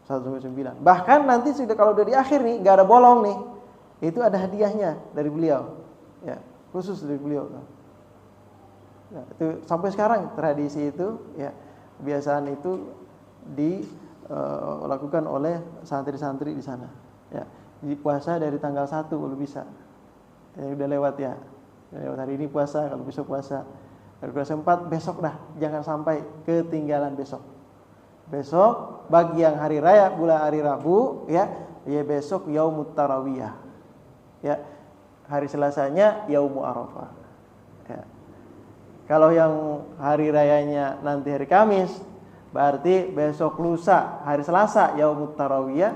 1 sampai 9. Bahkan nanti sudah kalau udah di akhir nih, enggak ada bolong nih. Itu ada hadiahnya dari beliau. Ya, khusus dari beliau. Nah, itu sampai sekarang tradisi itu, ya, kebiasaan itu dilakukan oleh santri-santri di sana. Ya, di puasa dari tanggal 1 kalau bisa. Ya, udah lewat ya. Udah lewat hari ini puasa, kalau bisa puasa. Hari puasa 4 besok dah, jangan sampai ketinggalan besok. Besok bagi yang hari raya bulan hari Rabu ya besok yaumut tarawiyah. Ya. Hari Selasanya yaumu Arafah. Ya. Kalau yang hari rayanya nanti hari Kamis, berarti besok lusa hari Selasa yaumut tarawiyah.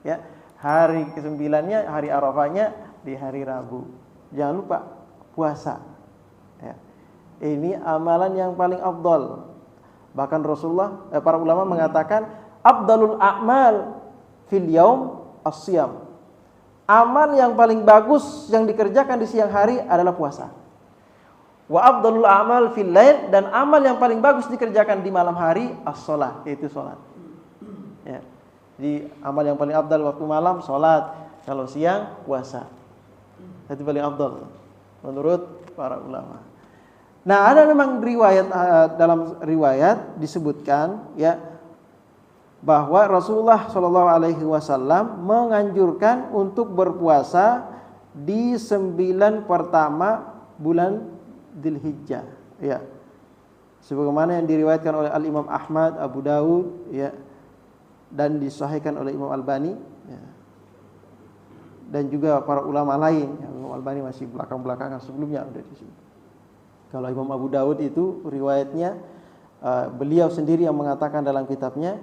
Ya. Hari ke-9-nya hari Arafahnya di hari Rabu. Jangan lupa puasa. Ya. Ini amalan yang paling afdal. Bahkan Rasulullah, para ulama mengatakan afdalul a'mal fil yaum as-siyam. Amal yang paling bagus yang dikerjakan di siang hari adalah puasa. Wa afdalul a'mal fil lail, dan amal yang paling bagus dikerjakan di malam hari as-shalah, yaitu salat. Ya. Jadi amal yang paling afdal waktu malam salat, kalau siang puasa. Itu paling afdal menurut para ulama. Nah, ada memang riwayat, dalam riwayat disebutkan ya bahwa Rasulullah Shallallahu Alaihi Wasallam menganjurkan untuk berpuasa di 9 pertama bulan Dzulhijjah. Ya, sebagaimana yang diriwayatkan oleh Al Imam Ahmad, Abu Dawud, ya, dan disahihkan oleh Imam Albani, ya, dan juga para ulama lain. Ya, Imam Albani masih belakang-belakangan, sebelumnya udah di sini. Kalau Imam Abu Dawud itu riwayatnya beliau sendiri yang mengatakan dalam kitabnya,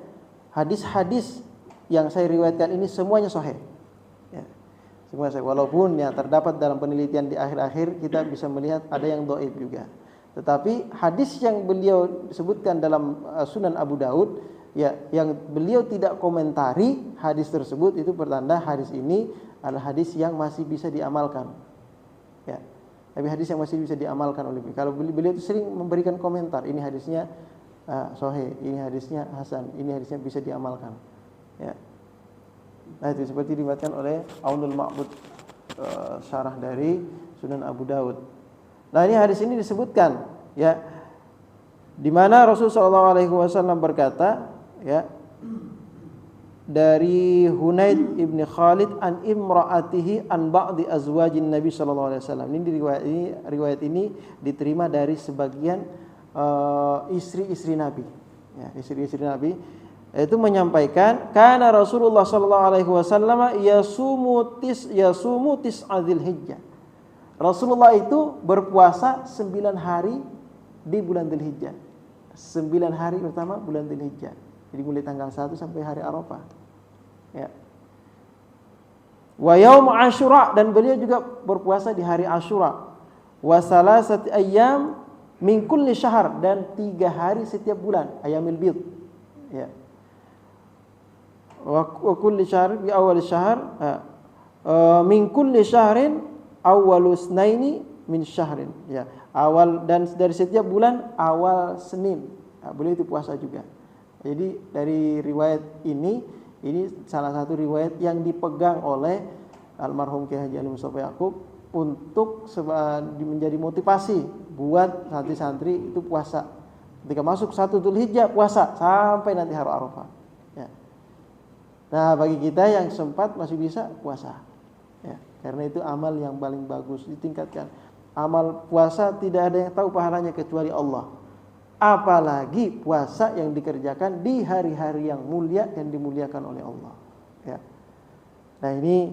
hadis-hadis yang saya riwayatkan ini semuanya sahih. Ya, semua sahih. Walaupun ya terdapat dalam penelitian di akhir-akhir kita bisa melihat ada yang dhaif juga. Tetapi hadis yang beliau sebutkan dalam Sunan Abu Dawud, ya, yang beliau tidak komentari hadis tersebut, itu pertanda hadis ini adalah hadis yang masih bisa diamalkan. Ya. Tapi hadis yang masih bisa diamalkan oleh beliau. Kalau beliau itu sering memberikan komentar, ini hadisnya sahih, ini hadisnya hasan, ini hadisnya bisa diamalkan. Ya. Nah, itu seperti diriwayatkan oleh Aunul Ma'bud, syarah dari Sunan Abu Dawud. Nah, ini hadis ini disebutkan, ya, di mana Rasulullah SAW berkata, ya, dari Hunaid ibn Khalid an imra'atihi an ba'di azwajin Nabi sallallahu alaihi wasallam. Riwayat ini diterima dari sebagian istri-istri Nabi. Ya, istri-istri Nabi itu menyampaikan kana Rasulullah sallallahu alaihi wasallam yasumu tis'adzil hijjah. Rasulullah itu berpuasa 9 hari di bulan Dzulhijjah. 9 hari pertama bulan Dzulhijjah. Jadi mulai tanggal 1 sampai hari Arafah. Ya. Wa yaum Asyura, dan beliau juga berpuasa di hari Asyura. Wa salasati ayyam min kulli syahr, dan 3 hari setiap bulan, ayamil bid. Ya. Wa kulli syahr bi awal syahr min kulli syahrin awwalus naini min syahrin. Ya. Awal, dan dari setiap bulan awal Senin. Nah, beliau itu puasa juga. Jadi dari riwayat ini salah satu riwayat yang dipegang oleh almarhum Kiai Haji Ali Mustafa Yaqub untuk menjadi motivasi buat santri-santri itu puasa. Ketika masuk 1 Dzulhijjah puasa sampai nanti hari Arafah. Ya. Nah, bagi kita yang sempat masih bisa puasa. Ya, karena itu amal yang paling bagus ditingkatkan. Amal puasa tidak ada yang tahu pahalanya kecuali Allah. Apalagi puasa yang dikerjakan di hari-hari yang mulia yang dimuliakan oleh Allah. Ya. Nah, ini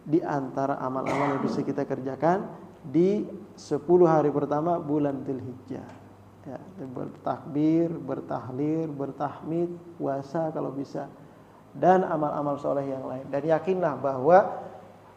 di antara amal-amal yang bisa kita kerjakan di 10 hari pertama bulan Dzulhijjah. Ya, bertakbir, bertahlir, bertahmid, puasa kalau bisa, dan amal-amal soleh yang lain. Dan yakinlah bahwa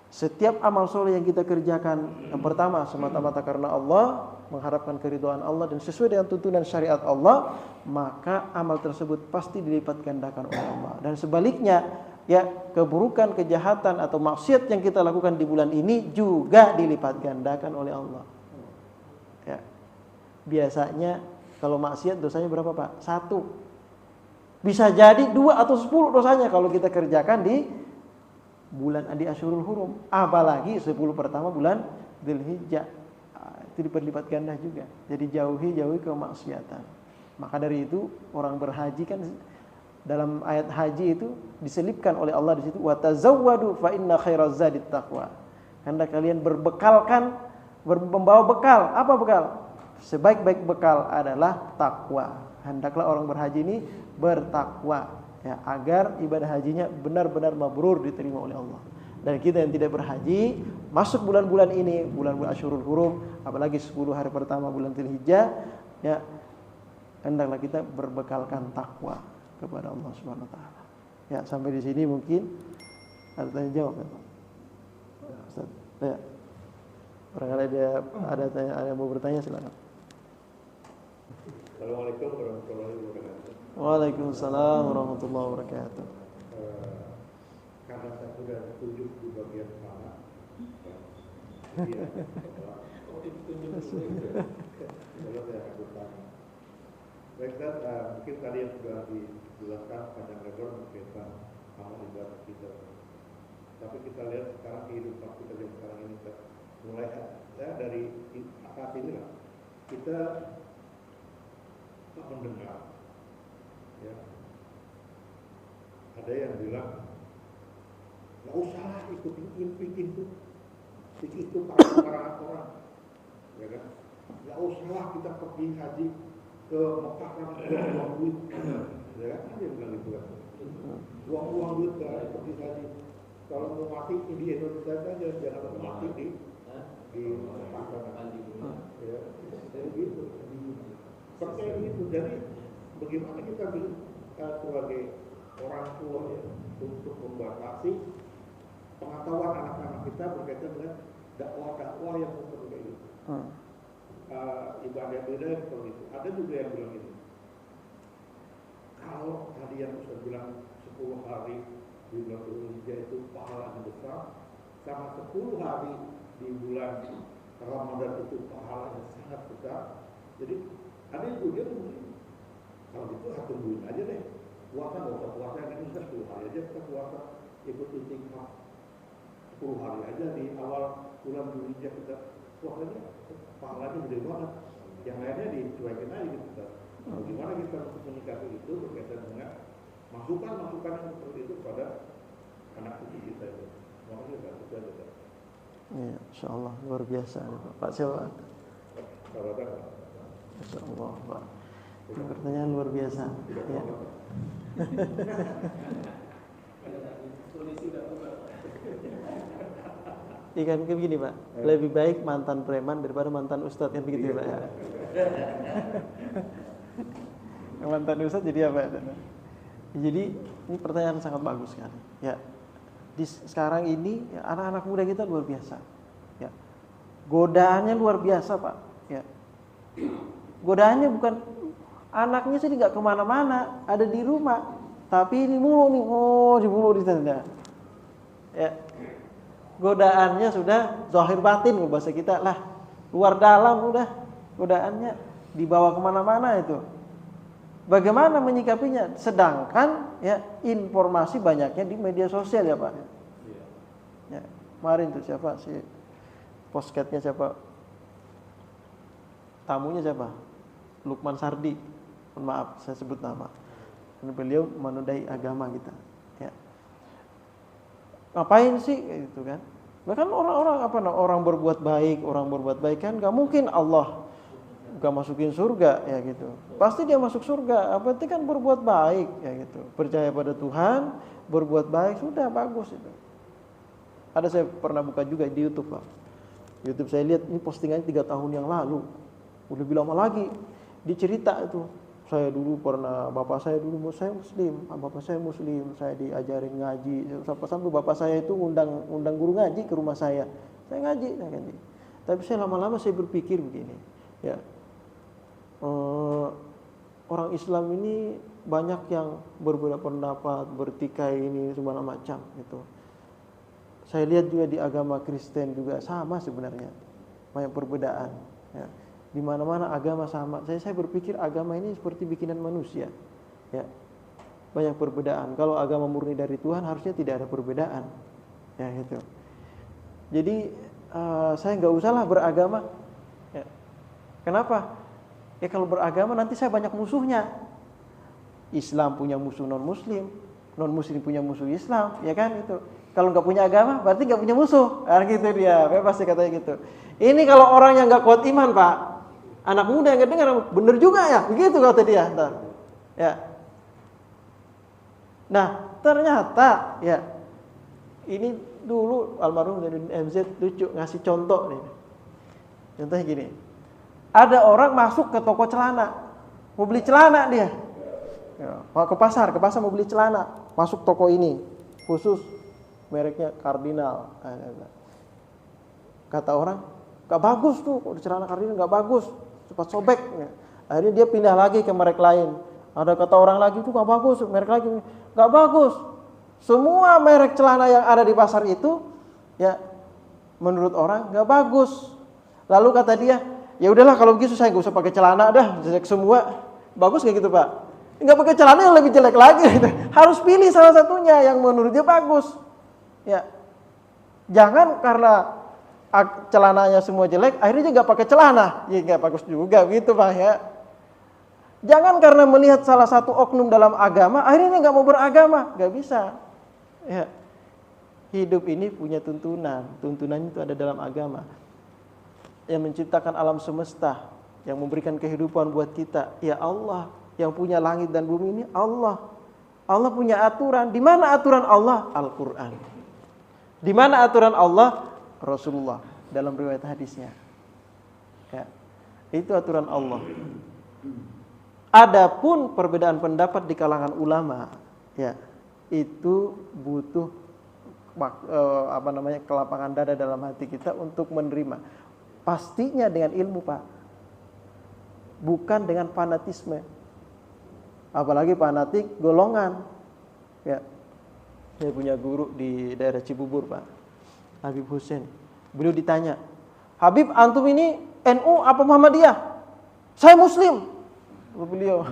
setiap amal soleh yang kita kerjakan, yang pertama semata-mata karena Allah, mengharapkan keridhaan Allah dan sesuai dengan tuntunan syariat Allah, maka amal tersebut pasti dilipat gandakan oleh Allah. Dan sebaliknya, ya, keburukan, kejahatan atau maksiat yang kita lakukan di bulan ini juga dilipat gandakan oleh Allah. Ya. Biasanya kalau maksiat dosanya berapa, Pak? 1. Bisa jadi 2 atau 10 dosanya kalau kita kerjakan di bulan di Asyurul Hurum, apalagi 10 pertama bulan Dzulhijjah. Itu diperlipat ganda juga. Jadi jauhi kemaksiatan. Maka dari itu orang berhaji kan dalam ayat haji itu diselipkan oleh Allah di situ, wa tazawwadu fa inna khairaz zadit taqwa. Hendaklah kalian membawa bekal. Apa bekal? Sebaik-baik bekal adalah takwa. hendaklah orang berhaji ini bertakwa, ya, agar ibadah hajinya benar-benar mabrur, diterima oleh Allah. Dan kita yang tidak berhaji masuk bulan-bulan ini, bulan-bulan Asyurul Hurum, apalagi 10 hari pertama bulan Dzulhijjah, ya, hendaklah kita berbekalkan takwa kepada Allah Subhanahu wa taala. Ya, sampai di sini mungkin ada tanya jawab ya, Pak. Ya, Ustaz. Ya. Barangkali ada yang mau bertanya, silakan. Assalamualaikum warahmatullahi wabarakatuh. Waalaikumsalam warahmatullahi wabarakatuh. Karena saya sudah tunjuk di bagian sana, kalau saya akan bertanya. Baik, mungkin tadi yang sudah dijelaskan panjang lebar berkaitan amal ibadah kita. Tapi kita lihat sekarang kehidupan kita yang sekarang ini mulai dari saat inilah kita tak mendengar, ya, ada yang bilang nggak usah ikutin itu para orang, ya kan, nggak usah kita pergi haji ke Mekah kan buang duit, ya kan, dia bilang gitu kan, buang duit pergi haji, kalau mau mati di Indonesia saja, jangan mati di Mekah kan, ya, begitu. Percaya itu, jadi bagaimana kita sebagai orang tua ya, untuk membatasi pengetahuan anak-anak kita berkaitan dengan dakwah-dakwah yang seperti itu. Ibadah beda seperti itu. Ada juga yang bilang ini. Kalau tadi yang Ustaz bilang 10 hari di bulan Dzulhijjah itu pahalanya besar, sama 10 hari di bulan Ramadan itu pahalanya sangat besar. Jadi ada yang dia mungkin kalau gitu tungguin aja deh, puasa nggak usah puasa yang ini, 10 hari aja kita puasa, ikut istighfar 10 hari aja di awal bulan Dzulhijjah kita puasanya, pahalanya gede banget. Yang lainnya dicuekin aja gitu. Bagaimana kita untuk menyikapi itu berkaitan dengan masukan yang seperti itu pada anak cucu kita itu. Makanya Pak, itu aja Pak. Ya, insyaallah luar biasa Pak. Siapa? Insyaallah Pak. Ini pertanyaan luar biasa. Ya. Ikan begini Pak, lebih baik mantan preman daripada mantan ustadz, kan begitu ya Pak ya. Mantan ustadz jadi apa ya? Jadi ini pertanyaan sangat bagus sekali. Ya, sekarang ini ya, anak-anak muda kita luar biasa. Ya, godaannya luar biasa Pak. Ya, godaannya bukan anaknya sih nggak kemana-mana, ada di rumah. Tapi ini mulu nih, di mulu di sana. Ya, godaannya sudah zahir batin bahasa kita lah, luar dalam udah godaannya dibawa kemana-mana itu. Bagaimana menyikapinya? Sedangkan ya informasi banyaknya di media sosial ya Pak. Ya, kemarin tuh siapa sih postcardnya siapa? Tamunya siapa? Lukman Sardi. Maaf saya sebut nama. Karena beliau menodai agama kita. Ya. Ngapain sih gitu kan? Bahkan orang berbuat baik kan nggak mungkin Allah nggak masukin surga ya gitu. Pasti dia masuk surga. Apa itu kan berbuat baik ya gitu. Percaya pada Tuhan, berbuat baik sudah bagus itu. Ada saya pernah buka juga di YouTube Pak. YouTube saya lihat ini postingannya 3 tahun yang lalu. Udah lebih lama lagi. Dicerita itu. Saya dulu pernah, bapak saya muslim, saya diajarin ngaji, sampai bapak saya itu undang guru ngaji ke rumah saya ngaji. Tapi saya lama-lama saya berpikir begini, ya, orang Islam ini banyak yang berbeda pendapat, bertikai ini segala macam gitu. Saya lihat juga di agama Kristen juga sama sebenarnya, banyak perbedaan, ya. Di mana-mana agama sama. Saya berpikir agama ini seperti bikinan manusia. Ya. Banyak perbedaan. Kalau agama murni dari Tuhan harusnya tidak ada perbedaan. Ya gitu. Jadi saya nggak usahlah beragama. Ya. Kenapa? Ya kalau beragama nanti saya banyak musuhnya. Islam punya musuh non-muslim punya musuh Islam, ya kan itu. Kalau nggak punya agama berarti nggak punya musuh. Gitu dia. Pasti katanya gitu. Ini kalau orang yang nggak kuat iman Pak. Anak muda yang dengar, bener juga ya, begitu kata dia. Ntar. Ya. Nah, ternyata ya ini dulu almarhum Zainuddin MZ lucu ngasih contoh nih. Contohnya gini. Ada orang masuk ke toko celana, mau beli celana dia. Ya, ke pasar mau beli celana, masuk toko ini, khusus mereknya Cardinal. Kata orang, gak bagus tuh, celana Cardinal gak bagus, cepat sobek. Akhirnya dia pindah lagi ke merek lain. Ada kata orang lagi tuh gak bagus, merek lagi gak bagus. Semua merek celana yang ada di pasar itu, ya menurut orang gak bagus. Lalu kata dia, ya udahlah kalau begitu saya gak usah pakai celana dah, jelek semua. Bagus gak gitu Pak? Nggak pakai celana yang lebih jelek lagi. Harus pilih salah satunya yang menurut dia bagus. Ya, jangan karena celananya semua jelek, akhirnya dia nggak pakai celana. Ya nggak bagus juga, gitu Pak ya. Jangan karena melihat salah satu oknum dalam agama, akhirnya nggak mau beragama, nggak bisa. Ya, hidup ini punya tuntunan. Tuntunannya itu ada dalam agama. Yang menciptakan alam semesta, yang memberikan kehidupan buat kita, ya Allah. Yang punya langit dan bumi ini Allah. Allah punya aturan. Di mana aturan Allah? Al-Quran. Di mana aturan Allah? Rasulullah dalam riwayat hadisnya. Ya. Itu aturan Allah. Adapun perbedaan pendapat di kalangan ulama, ya, itu butuh kelapangan dada dalam hati kita untuk menerima. Pastinya dengan ilmu, Pak. Bukan dengan fanatisme. Apalagi fanatik golongan. Ya. Saya punya guru di daerah Cibubur, Pak. Habib Hussein. Beliau ditanya, "Habib, antum ini NU apa Muhammadiyah?" "Saya Muslim." Beliau.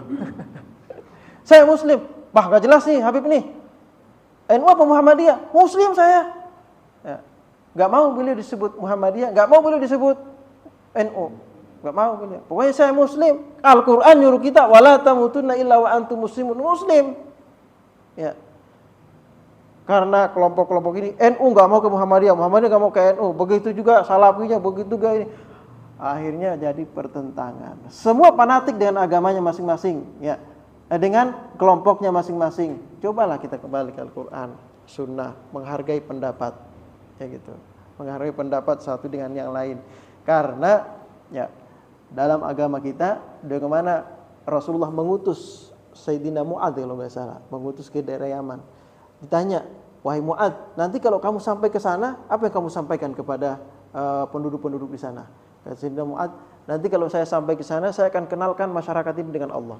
"Saya Muslim." "Bah, gak jelas nih Habib nih. NU apa Muhammadiyah?" "Muslim saya." Ya. Gak mau beliau disebut Muhammadiyah, gak mau beliau disebut NU. Gak mau beliau. Pokoknya saya Muslim. Al-Quran nyuruh kita, wala tamutunna illa wa antum muslimun. Muslim. Ya. Karena kelompok-kelompok ini, NU gak mau ke Muhammadiyah, Muhammadiyah gak mau ke NU. Begitu juga Salafinya, begitu juga ini. Akhirnya jadi pertentangan. Semua fanatik dengan agamanya masing-masing. Ya. Dengan kelompoknya masing-masing. Cobalah kita kembali ke Al-Quran, Sunnah, menghargai pendapat. Ya gitu. Menghargai pendapat satu dengan yang lain. Karena ya, dalam agama kita, bagaimana Rasulullah mengutus Sayyidina Mu'adz kalau nggak salah, mengutus ke daerah Yaman. Ditanya, "Wahai Mu'adz, nanti kalau kamu sampai ke sana, apa yang kamu sampaikan kepada penduduk-penduduk di sana?" Kata Sayyidina Mu'adz, "Nanti kalau saya sampai ke sana, saya akan kenalkan masyarakat ini dengan Allah.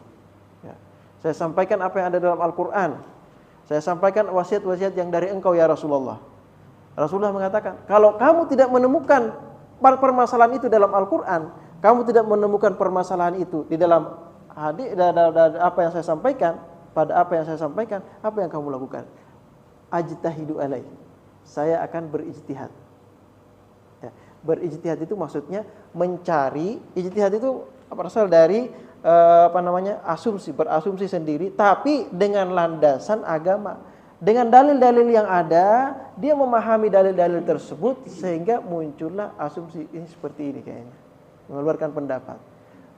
Ya. Saya sampaikan apa yang ada dalam Al-Quran. Saya sampaikan wasiat-wasiat yang dari engkau ya Rasulullah." Rasulullah mengatakan, kalau kamu tidak menemukan permasalahan itu dalam Al-Quran, kamu tidak menemukan permasalahan itu di dalam hadis, apa yang saya sampaikan, pada apa yang saya sampaikan, apa yang kamu lakukan? Ajtahidu alaih. Saya akan berijtihad. Ya, berijtihad itu maksudnya mencari, ijtihad itu berasal dari asumsi, berasumsi sendiri, tapi dengan landasan agama. Dengan dalil-dalil yang ada, dia memahami dalil-dalil tersebut sehingga muncullah asumsi ini seperti ini kayaknya. Mengeluarkan pendapat.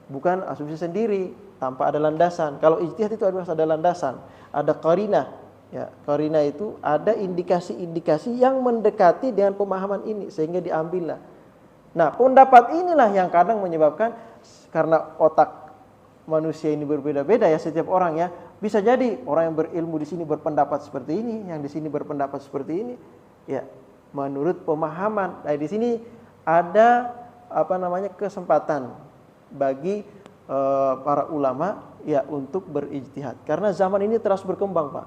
Bukan asumsi sendiri tanpa ada landasan. Kalau ijtihad itu harus ada landasan, ada qarinah. Ya, qarinah itu ada indikasi-indikasi yang mendekati dengan pemahaman ini sehingga diambillah. Nah, pendapat inilah yang kadang menyebabkan, karena otak manusia ini berbeda-beda ya setiap orang ya. Bisa jadi orang yang berilmu di sini berpendapat seperti ini, yang di sini berpendapat seperti ini. Ya, menurut pemahaman. Nah, di sini ada kesempatan bagi para ulama ya untuk berijtihad. Karena zaman ini terus berkembang, Pak.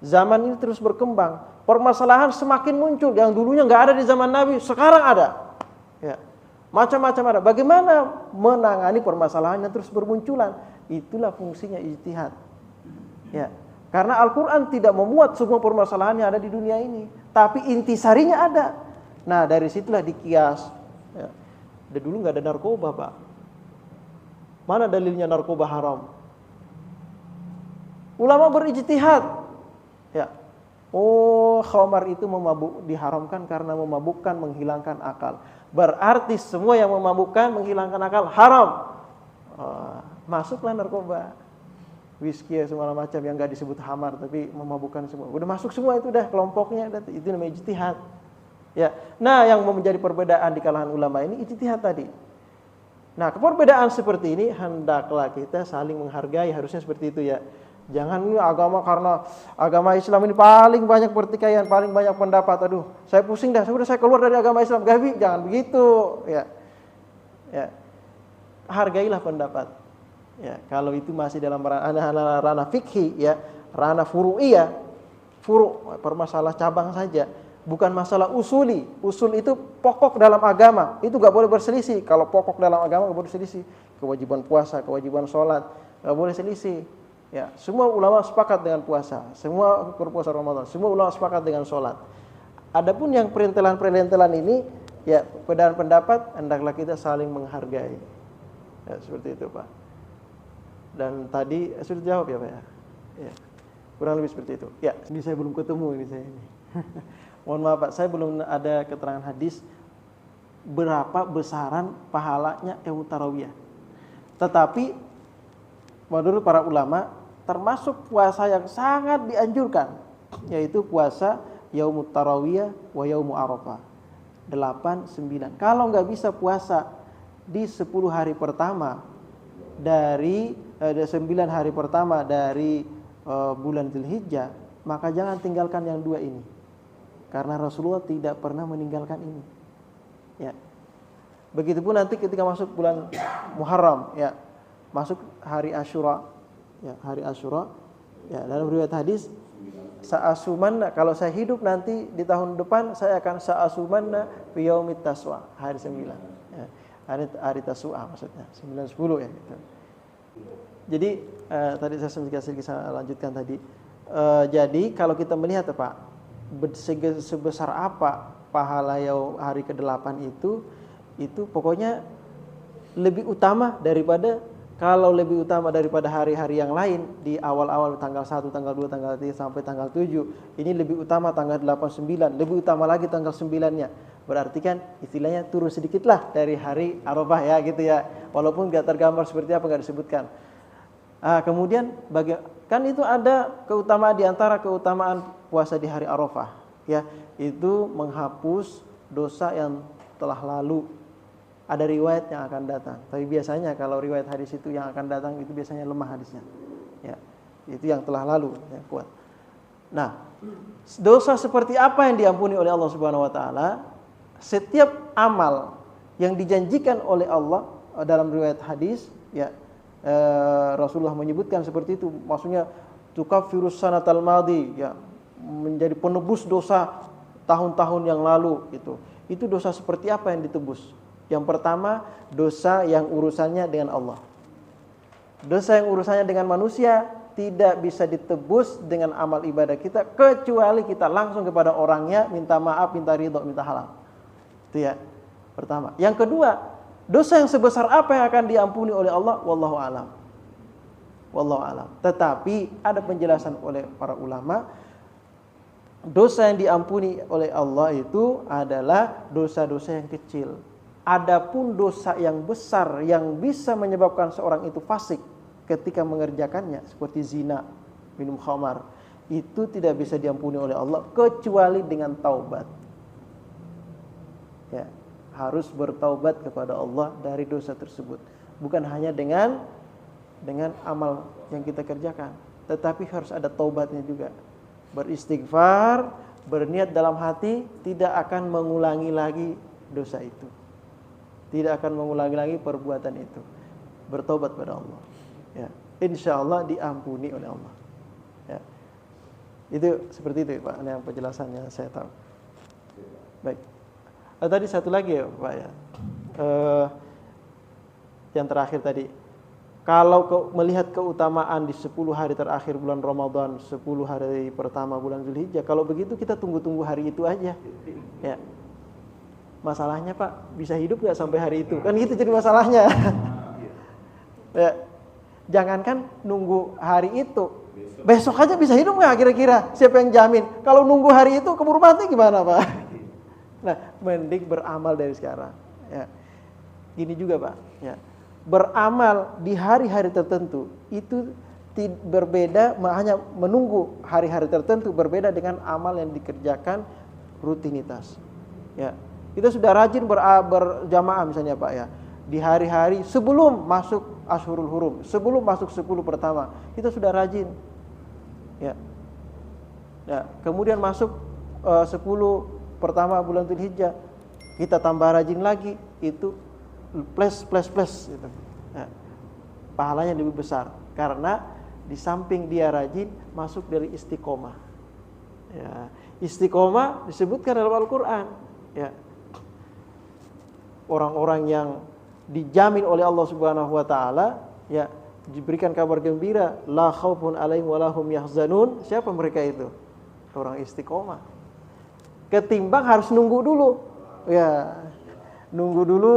Zaman ini terus berkembang. Permasalahan semakin muncul yang dulunya nggak ada di zaman Nabi, sekarang ada. Ya. Macam-macam ada. Bagaimana menangani permasalahan yang terus bermunculan? Itulah fungsinya ijtihad. Ya, karena Al-Quran tidak memuat semua permasalahan yang ada di dunia ini, tapi intisarinya ada. Nah, dari situlah dikias. Ya. Dulu nggak ada narkoba, Pak. Mana dalilnya narkoba haram? Ulama berijtihad. Ya, khamar itu diharamkan karena memabukkan, menghilangkan akal. Berarti semua yang memabukkan, menghilangkan akal haram. masuklah narkoba, whisky segala macam yang nggak disebut hamar tapi memabukkan semua. Udah masuk semua itu udah kelompoknya, itu namanya ijtihad. Ya. Nah, yang menjadi perbedaan di kalangan ulama ini ijtihad tadi. Nah, perbedaan seperti ini hendaklah kita saling menghargai, harusnya seperti itu ya. Jangan ini agama karena agama Islam ini paling banyak pertikaian, paling banyak pendapat. Aduh, saya pusing dah, sudah saya keluar dari agama Islam. Jangan begitu, ya. Ya. Hargailah pendapat. Ya, kalau itu masih dalam ranah fikhi ya, ranah furu'iyah, permasalah cabang saja. Bukan masalah usuli. Usul itu pokok dalam agama. Itu gak boleh berselisih. Kalau pokok dalam agama gak boleh berselisih. Kewajiban puasa, kewajiban sholat, gak boleh selisih. Ya, semua ulama sepakat dengan puasa. Semua berpuasa Ramadan. Semua ulama sepakat dengan sholat. Adapun yang perintelan ini, ya perbedaan pendapat, hendaklah kita saling menghargai. Ya, seperti itu Pak. Dan tadi sudah jawab ya Pak ya. Ya. Kurang lebih seperti itu. Ya, ini saya belum ketemu ini saya ini. Mohon maaf Pak, saya belum ada keterangan hadis berapa besaran pahalanya tarawiyah. Tetapi menurut para ulama termasuk puasa yang sangat dianjurkan, yaitu puasa yaumut tarawiyah wa yaumu arafah 8, 9. Kalau nggak bisa puasa di 10 hari pertama dari 9 hari pertama dari bulan Dzulhijjah, maka jangan tinggalkan yang dua ini. Karena Rasulullah tidak pernah meninggalkan ini. Ya. Begitupun nanti ketika masuk bulan Muharram, ya, masuk hari Asyura, ya, hari Asyura, ya, dalam riwayat hadis, sa'asumanna, kalau saya hidup nanti di tahun depan saya akan sa'asumanna fi yaumit taswa, hari 9. Ya, hari Tasua maksudnya, 9 10 ya gitu. Jadi tadi saya lanjutkan tadi. Jadi kalau kita melihat Pak, sebesar apa pahala hari ke-8 itu pokoknya lebih utama daripada, kalau lebih utama daripada hari-hari yang lain di awal-awal tanggal 1, tanggal 2, tanggal 3 sampai tanggal 7. Ini lebih utama tanggal 8, 9, lebih utama lagi tanggal 9-nya. Berarti kan istilahnya turun sedikitlah dari hari Arafah ya gitu ya. Walaupun enggak tergambar seperti apa, enggak disebutkan. Kemudian kan itu ada keutamaan di antara keutamaan puasa di hari Arafah, ya, itu menghapus dosa yang telah lalu. Ada riwayat yang akan datang, tapi biasanya kalau riwayat hadis itu yang akan datang itu biasanya lemah hadisnya, ya, itu yang telah lalu yang kuat. Nah, dosa seperti apa yang diampuni oleh Allah Subhanahu Wa Taala? Setiap amal yang dijanjikan oleh Allah dalam riwayat hadis, ya, Rasulullah menyebutkan seperti itu, maksudnya tukaffirus sanatal madi, ya, menjadi penebus dosa tahun-tahun yang lalu gitu. Itu dosa seperti apa yang ditebus? Yang pertama, dosa yang urusannya dengan Allah. Dosa yang urusannya dengan manusia tidak bisa ditebus dengan amal ibadah kita, kecuali kita langsung kepada orangnya minta maaf, minta ridho, minta halal. Itu ya, pertama. Yang kedua, dosa yang sebesar apa yang akan diampuni oleh Allah? Wallahu a'lam. Wallahu a'lam. Tetapi ada penjelasan oleh para ulama, dosa yang diampuni oleh Allah itu adalah dosa-dosa yang kecil. Adapun dosa yang besar yang bisa menyebabkan seorang itu fasik ketika mengerjakannya, seperti zina, minum khamar, itu tidak bisa diampuni oleh Allah kecuali dengan taubat. Ya, harus bertaubat kepada Allah dari dosa tersebut. Bukan hanya dengan amal yang kita kerjakan, tetapi harus ada taubatnya juga. Beristighfar, berniat dalam hati tidak akan mengulangi lagi dosa itu. Tidak akan mengulangi lagi perbuatan itu. Bertobat pada Allah. Ya, insyaallah diampuni oleh Allah. Ya. Itu seperti itu Pak, yang penjelasannya saya tahu. Baik. Tadi satu lagi ya Pak ya. Yang terakhir tadi, kalau melihat keutamaan di 10 hari terakhir bulan Ramadan, 10 hari pertama bulan Dzulhijjah, kalau begitu kita tunggu-tunggu hari itu aja. Ya. Masalahnya Pak, bisa hidup nggak sampai hari itu? Kan gitu jadi masalahnya. Ya. Jangankan nunggu hari itu, besok aja bisa hidup nggak kira-kira? Siapa yang jamin? Kalau nunggu hari itu keburu mati gimana Pak? Nah, mending beramal dari sekarang. Ya. Gini juga Pak. Ya. beramal di hari-hari tertentu itu berbeda, hanya menunggu hari-hari tertentu berbeda dengan amal yang dikerjakan rutinitas. Ya, kita sudah rajin berjamaah misalnya Pak ya, di hari-hari sebelum masuk Ashurul Hurum, sebelum masuk 10 pertama, kita sudah rajin. Ya. Ya, kemudian masuk 10 pertama bulan Dzulhijjah, kita tambah rajin lagi, itu plus gitu. Ya. Pahalanya lebih besar karena di samping dia rajin masuk dari istiqomah. Ya, istiqomah disebutkan dalam Al-Qur'an. Ya. Orang-orang yang dijamin oleh Allah Subhanahu wa taala ya diberikan kabar gembira, la khaufun 'alaihim wa lahum yahzanun. Siapa mereka itu? Orang istiqomah. Ketimbang harus nunggu dulu. Ya. Nunggu dulu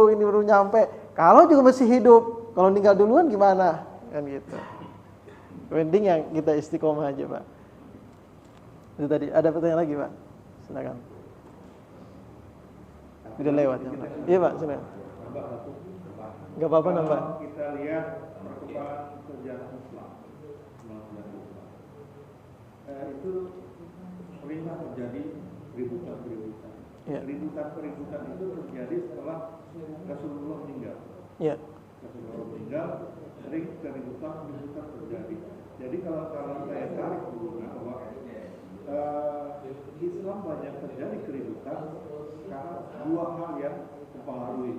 ini baru nyampe. Kalau juga masih hidup, kalau meninggal duluan gimana? Kan gitu. Mending yang kita istiqomah aja, Pak. Itu tadi. Ada pertanyaan lagi, Pak? Silakan. Udah lewat ya, Pak. Iya, Pak, silakan. Enggak apa-apa nambah. Kita lihat perkembangan sejarah Islam. Itu seringlah terjadi keributan-keributan. Ya. Keributan itu terjadi setelah Rasulullah meninggal. Ya. Rasulullah meninggal, sering keributan terjadi. Jadi kalau saya tarik dulu bahwa Islam banyak terjadi keributan karena dua hal yang mempengaruhi.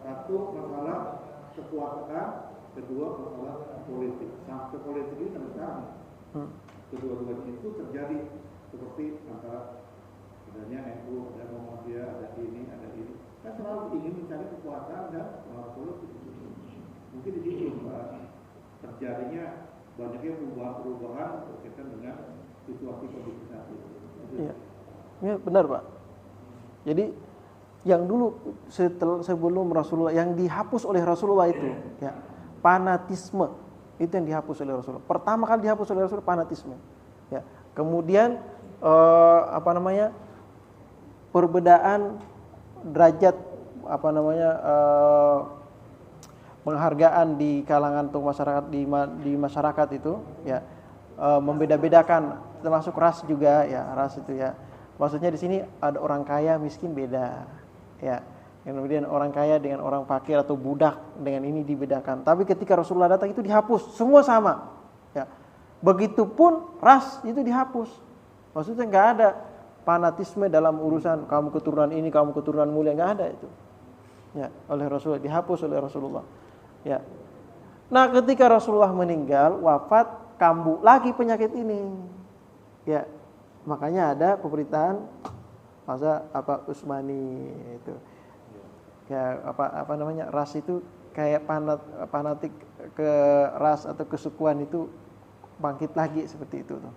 Satu masalah kekuasaan, kedua masalah politik. Sampai politik ini sampai sekarang. Kedua-duanya itu terjadi seperti antara adanya NU, ada Muhammadiyah, ada ini. Kan selalu ingin mencari kekuasaan dan politik. Mungkin di situ terjadinya banyaknya perubahan berkaitan dengan situasi kondisi saat ini. Iya. Ya, benar, Pak. Jadi yang dulu sebelum Rasulullah yang dihapus oleh Rasulullah itu ya, fanatisme itu yang dihapus oleh Rasulullah. Pertama kali dihapus oleh Rasulullah fanatisme. Ya. Kemudian perbedaan derajat penghargaan di kalangan untuk masyarakat di masyarakat itu ya membeda-bedakan, termasuk ras juga ya, ras itu ya. Maksudnya di sini ada orang kaya miskin beda ya. Kemudian orang kaya dengan orang fakir atau budak dengan ini dibedakan. Tapi ketika Rasulullah datang itu dihapus, semua sama. Ya. Begitupun ras itu dihapus. Maksudnya enggak ada fanatisme dalam urusan kamu keturunan ini, kamu keturunan mulia, enggak ada itu. Ya, oleh Rasulullah dihapus oleh Rasulullah. Ya. Nah, ketika Rasulullah meninggal, wafat, kambuh lagi penyakit ini. Ya. Makanya ada pemerintahan masa Utsmani itu. Ya, ras itu kayak fanatik ke ras atau kesukuan itu bangkit lagi seperti itu tuh.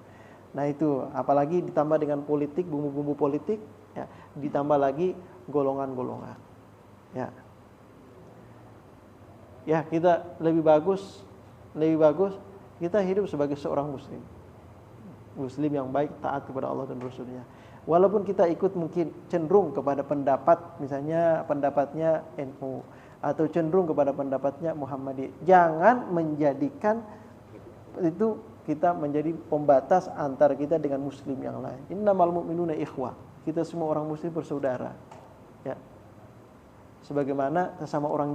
Nah, itu apalagi ditambah dengan politik, bumbu-bumbu politik ya, ditambah lagi golongan-golongan. Ya. Ya, kita lebih bagus kita hidup sebagai seorang muslim yang baik, taat kepada Allah dan Rasul-Nya. Walaupun kita ikut mungkin cenderung kepada pendapat, misalnya pendapatnya NU atau cenderung kepada pendapatnya Muhammadiyah, jangan menjadikan itu kita menjadi pembatas antara kita dengan muslim yang lain. Innamal mu'minuna ikhwah. Kita semua orang muslim bersaudara. Ya. Sebagaimana sesama orang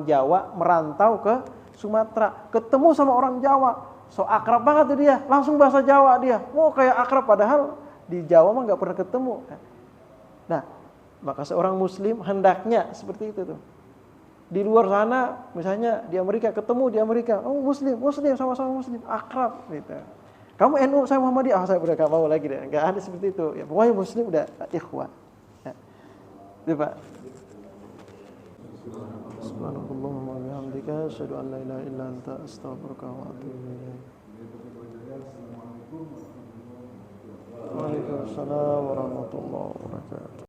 Jawa merantau ke Sumatera, ketemu sama orang Jawa, so akrab banget tuh dia, langsung bahasa Jawa dia. Mau kayak akrab padahal di Jawa mah enggak pernah ketemu. Nah, maka seorang muslim hendaknya seperti itu tuh. Di luar sana, misalnya di Amerika, ketemu di Amerika, oh muslim, sama-sama muslim, akrab gitu. Kamu NU, saya Muhammadiyah, saya udah gak mau lagi deh, gak ada seperti itu. Ya, pokoknya muslim udah ikhwan. Ya. Itu Pak. Subhanallahumma wa bihamdika, asyhadu an la ilaha illa anta, astaghfiruka wa atubu ilaik. Waalaikumsalam warahmatullahi wabarakatuh.